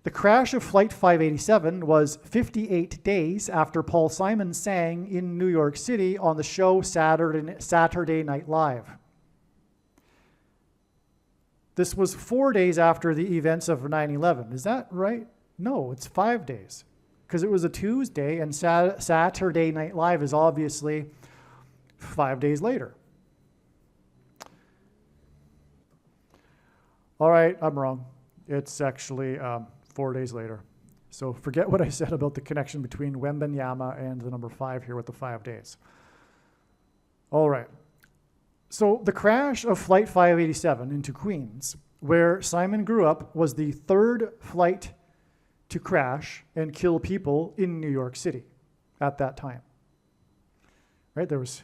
The crash of Flight 587 was 58 days after Paul Simon sang in New York City on the show Saturday Night Live. This was 4 days after the events of 9/11. Is that right? No, it's 5 days. Because it was a Tuesday, and Saturday Night Live is obviously 5 days later. All right, I'm wrong. It's actually 4 days later. So forget what I said about the connection between Wembanyama and the number 5 here with the 5 days. All right. So the crash of Flight 587 into Queens, where Simon grew up, was the third flight to crash and kill people in New York City at that time. Right? There was,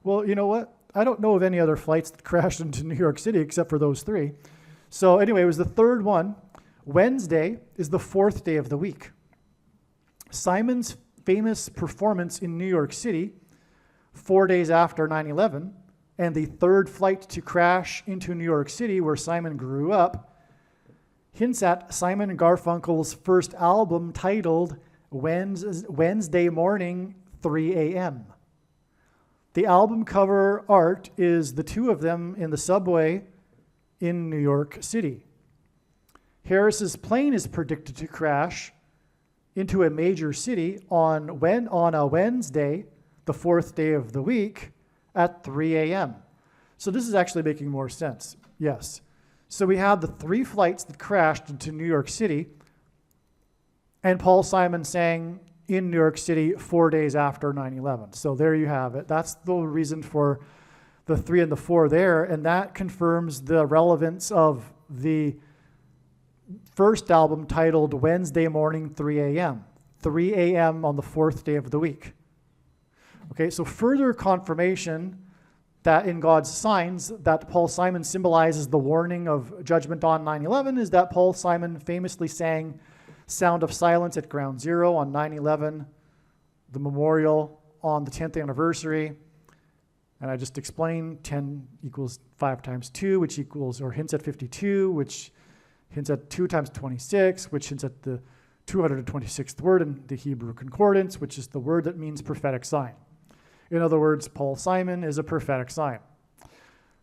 well, you know what? I don't know of any other flights that crashed into New York City except for those 3. So anyway, it was the third one. Wednesday is the 4th day of the week. Simon's famous performance in New York City 4 days after 9/11, and the third flight to crash into New York City where Simon grew up, hints at Simon and Garfunkel's first album titled Wednesday Morning, 3 a.m. The album cover art is the two of them in the subway in New York City. Harris's plane is predicted to crash into a major city on a Wednesday, the 4th day of the week, at 3 a.m. So this is actually making more sense. Yes. So we had the 3 flights that crashed into New York City, and Paul Simon sang in New York City 4 days after 9/11. So there you have it. That's the reason for the 3 and the 4 there, and that confirms the relevance of the first album titled Wednesday Morning, 3 a.m. 3 a.m. on the 4th day of the week. Okay, so further confirmation that in God's signs that Paul Simon symbolizes the warning of judgment on 9/11 is that Paul Simon famously sang Sound of Silence at Ground Zero on 9/11, the memorial on the 10th anniversary. And I just explained 10 equals 5 times 2, which equals or hints at 52, which hints at 2 times 26, which hints at the 226th word in the Hebrew Concordance, which is the word that means prophetic sign. In other words, Paul Simon is a prophetic sign.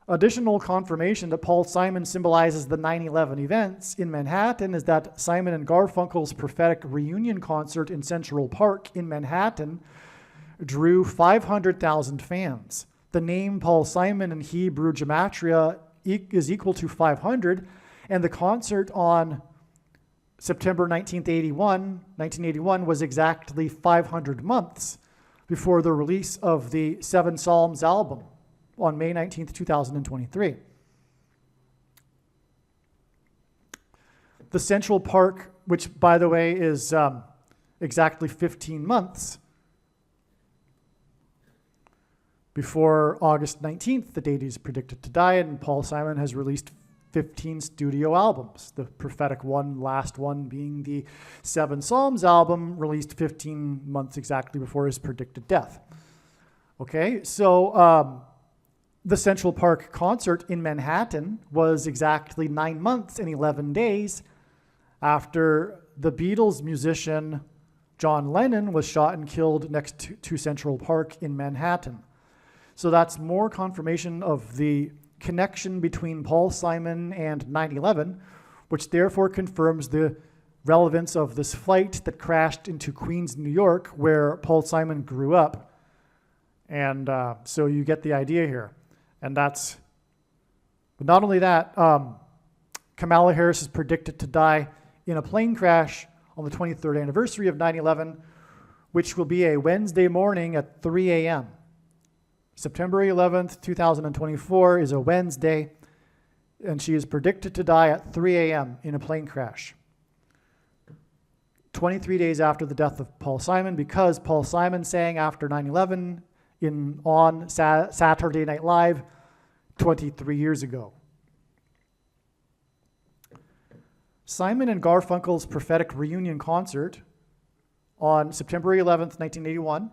Additional confirmation that Paul Simon symbolizes the 9/11 events in Manhattan is that Simon and Garfunkel's prophetic reunion concert in Central Park in Manhattan drew 500,000 fans. The name Paul Simon in Hebrew gematria is equal to 500, and the concert on September 1981 was exactly 500 months before the release of the Seven Psalms album on May 19th, 2023. The Central Park, which by the way is exactly 15 months before August 19th, the date he's predicted to die, and Paul Simon has released 15 studio albums. The prophetic one, last one being the Seven Psalms album, released 15 months exactly before his predicted death. Okay, so the Central Park concert in Manhattan was exactly 9 months and 11 days after the Beatles musician John Lennon was shot and killed next to Central Park in Manhattan. So that's more confirmation of the connection between Paul Simon and 9/11, which therefore confirms the relevance of this flight that crashed into Queens, New York, where Paul Simon grew up. And so you get the idea here. And that's, but not only that, Kamala Harris is predicted to die in a plane crash on the 23rd anniversary of 9/11, which will be a Wednesday morning at 3 a.m. September 11th, 2024 is a Wednesday, and she is predicted to die at 3 a.m. in a plane crash. 23 days after the death of Paul Simon, because Paul Simon sang after 9/11 on Saturday Night Live 23 years ago. Simon and Garfunkel's prophetic reunion concert on September 11th, 1981,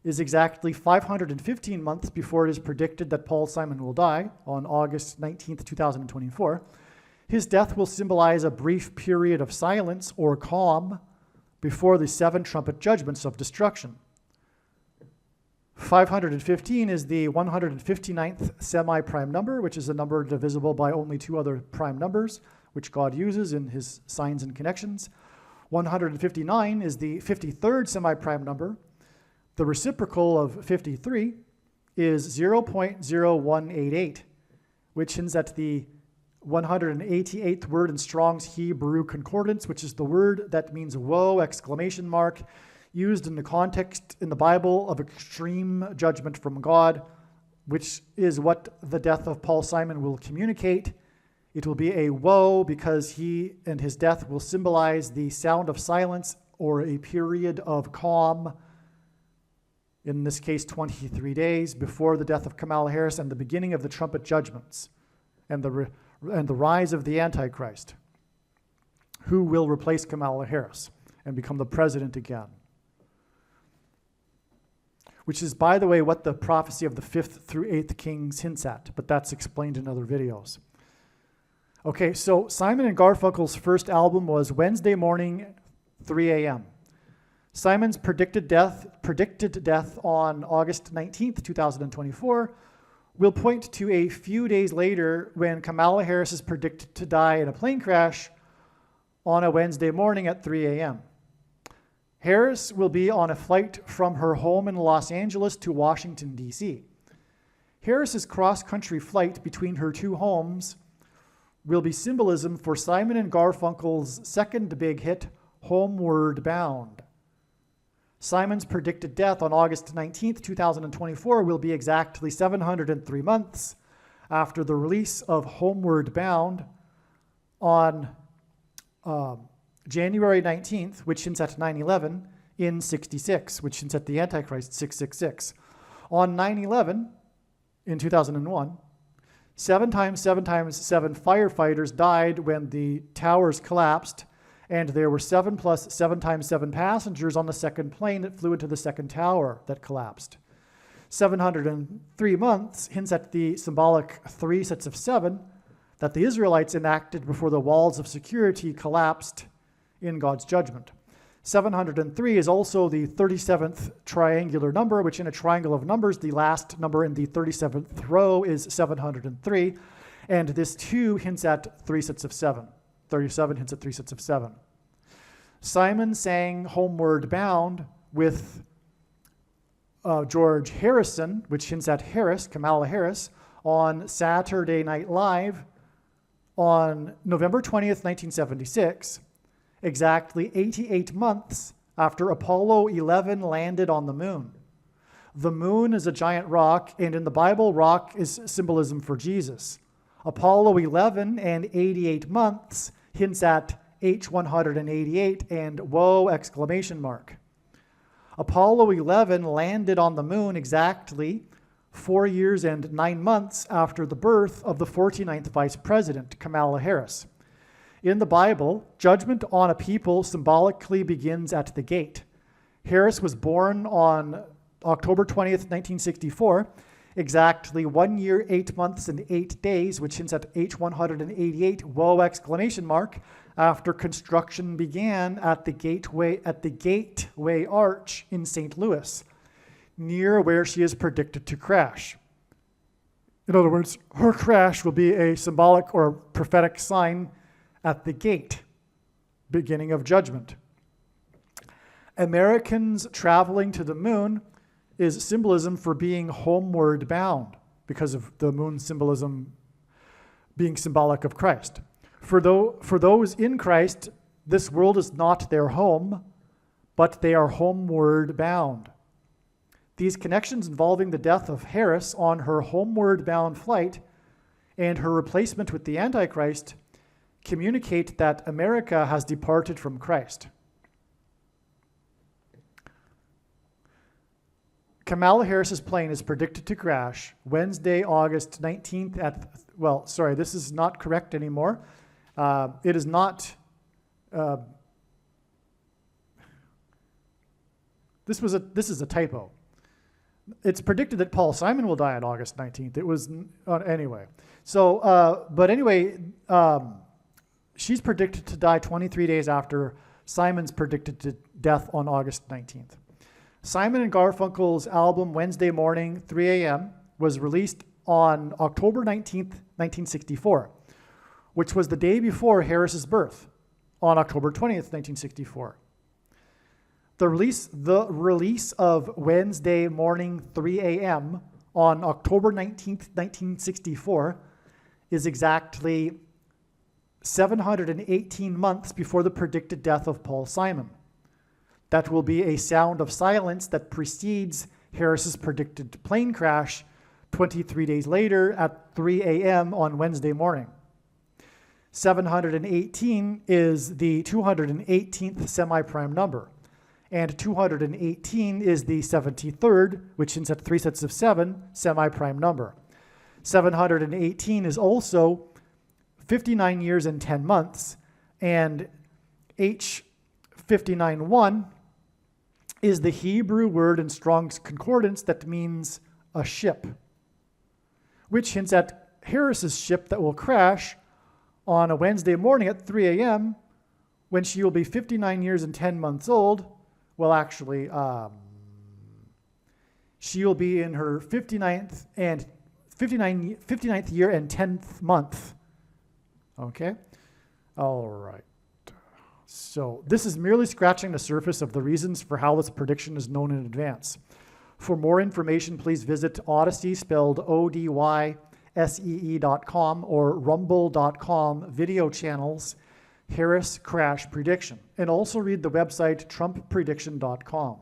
is exactly 515 months before it is predicted that Paul Simon will die on August 19th, 2024. His death will symbolize a brief period of silence or calm before the 7 trumpet judgments of destruction. 515 is the 159th semi-prime number, which is a number divisible by only 2 other prime numbers, which God uses in his signs and connections. 159 is the 53rd semi-prime number. The reciprocal of 53 is 0.0188, which hints at the 188th word in Strong's Hebrew Concordance, which is the word that means woe, exclamation mark, used in the context in the Bible of extreme judgment from God, which is what the death of Paul Simon will communicate. It will be a woe because he and his death will symbolize the sound of silence or a period of calm, in this case 23 days, before the death of Kamala Harris and the beginning of the trumpet judgments and the rise of the Antichrist, who will replace Kamala Harris and become the president again. Which is, by the way, what the prophecy of the 5th through 8th kings hints at, but that's explained in other videos. Okay, so Simon and Garfunkel's first album was Wednesday morning, 3 a.m. Simon's predicted death on August 19th, 2024, will point to a few days later when Kamala Harris is predicted to die in a plane crash on a Wednesday morning at 3 a.m. Harris will be on a flight from her home in Los Angeles to Washington, D.C. Harris's cross-country flight between her 2 homes will be symbolism for Simon and Garfunkel's second big hit, Homeward Bound. Simon's predicted death on August 19th, 2024 will be exactly 703 months after the release of Homeward Bound on January 19th, which hints at 9/11, in 66, which hints at the Antichrist, 666. On 9/11, in 2001, 7 times 7 times 7 firefighters died when the towers collapsed, and there were 7 plus 7 times 7 passengers on the second plane that flew into the second tower that collapsed. 703 months hints at the symbolic 3 sets of 7 that the Israelites enacted before the walls of security collapsed in God's judgment. 703 is also the 37th triangular number, which in a triangle of numbers, the last number in the 37th row is 703, and this too hints at 3 sets of 7. 37 hints at 3 sets of 7. Simon sang Homeward Bound with George Harrison, which hints at Harris, Kamala Harris, on Saturday Night Live on November 20th, 1976, exactly 88 months after Apollo 11 landed on the moon. The moon is a giant rock, and in the Bible, rock is symbolism for Jesus. Apollo 11 and 88 months hints at H188 and woe, exclamation mark. Apollo 11 landed on the moon exactly 4 years and 9 months after the birth of the 49th Vice President, Kamala Harris. In the Bible, judgment on a people symbolically begins at the gate. Harris was born on October 20th, 1964, exactly 1 year, 8 months, and 8 days, which hints at H188, woe, exclamation mark, after construction began at the Gateway Arch in St. Louis, near where she is predicted to crash. In other words, her crash will be a symbolic or prophetic sign at the gate, beginning of judgment. Americans traveling to the moon is symbolism for being homeward bound because of the moon symbolism being symbolic of Christ. For those in Christ, this world is not their home, but they are homeward bound. These connections involving the death of Harris on her homeward bound flight and her replacement with the Antichrist communicate that America has departed from Christ. Kamala Harris's plane is predicted to crash Wednesday, August 19th this is not correct anymore. It is not This is a typo. It's predicted that Paul Simon will die on August 19th. It was, anyway. So, but anyway, she's predicted to die 23 days after Simon's predicted to death on August 19th. Simon and Garfunkel's album Wednesday Morning, 3 a.m. was released on October 19th, 1964, which was the day before Harris's birth, on October 20th, 1964. The release of Wednesday Morning, 3 a.m. on October 19th, 1964 is exactly 718 months before the predicted death of Paul Simon. That will be a sound of silence that precedes Harris's predicted plane crash 23 days later at 3 a.m. on Wednesday morning. 718 is the 218th semi-prime number, and 218 is the 73rd, which hints at 3 sets of 7, semi-prime number. 718 is also 59 years and 10 months, and H59.1 is the Hebrew word in Strong's Concordance that means a ship, which hints at Harris's ship that will crash on a Wednesday morning at 3 a.m. when she will be 59 years and 10 months old. Well, actually, she will be in her 59th year and 10th month. Okay? All right. So this is merely scratching the surface of the reasons for how this prediction is known in advance. For more information, please visit Odyssey, spelled ODYSEE.com, or rumble.com video channels, Harris Crash Prediction, and also read the website trumpprediction.com.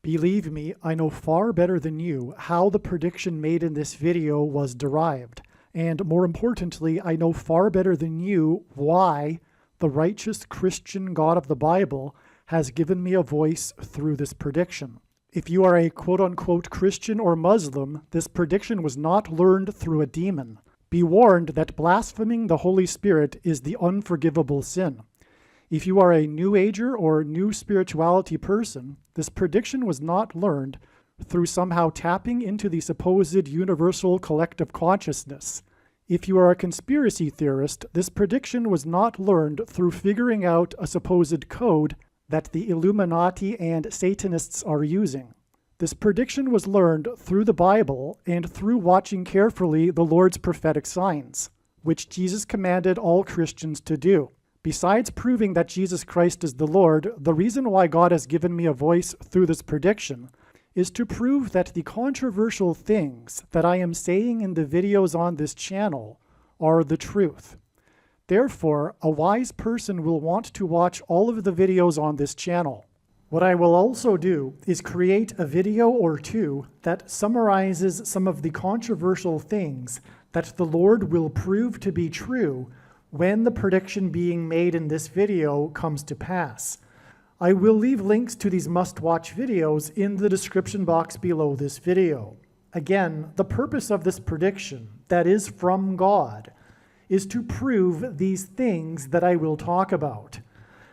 Believe me, I know far better than you how the prediction made in this video was derived. And more importantly, I know far better than you why the righteous Christian God of the Bible has given me a voice through this prediction. If you are a quote-unquote Christian or Muslim, this prediction was not learned through a demon. Be warned that blaspheming the Holy Spirit is the unforgivable sin. If you are a New Ager or New Spirituality person, this prediction was not learned through somehow tapping into the supposed universal collective consciousness. If you are a conspiracy theorist, this prediction was not learned through figuring out a supposed code that the Illuminati and Satanists are using. This prediction was learned through the Bible and through watching carefully the Lord's prophetic signs, which Jesus commanded all Christians to do. Besides proving that Jesus Christ is the Lord, the reason why God has given me a voice through this prediction is to prove that the controversial things that I am saying in the videos on this channel are the truth. Therefore, a wise person will want to watch all of the videos on this channel. What I will also do is create a video or two that summarizes some of the controversial things that the Lord will prove to be true when the prediction being made in this video comes to pass. I will leave links to these must-watch videos in the description box below this video. Again, the purpose of this prediction, that is from God, is to prove these things that I will talk about.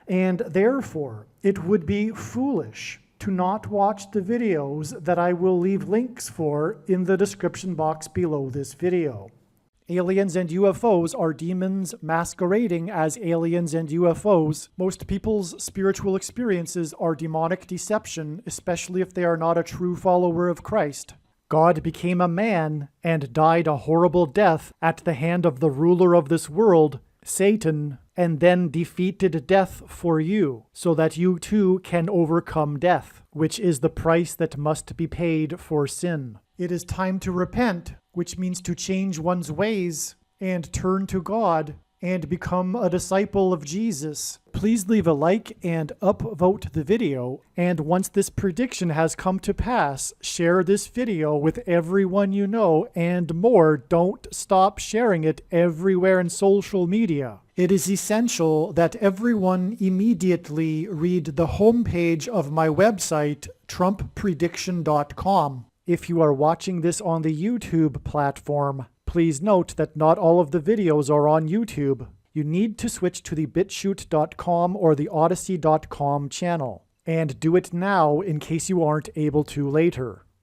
And therefore, it would be foolish to not watch the videos that I will leave links for in the description box below this video. Aliens and UFOs are demons masquerading as aliens and UFOs. Most people's spiritual experiences are demonic deception, especially if they are not a true follower of Christ. God became a man and died a horrible death at the hand of the ruler of this world, Satan, and then defeated death for you, so that you too can overcome death, which is the price that must be paid for sin. It is time to repent, which means to change one's ways and turn to God and become a disciple of Jesus. Please leave a like and upvote the video, and once this prediction has come to pass, share this video with everyone you know, and more, don't stop sharing it everywhere in social media. It is essential that everyone immediately read the homepage of my website, trumpprediction.com. If you are watching this on the YouTube platform, please note that not all of the videos are on YouTube. You need to switch to the bitchute.com or the odyssey.com channel. and do it now in case you aren't able to later.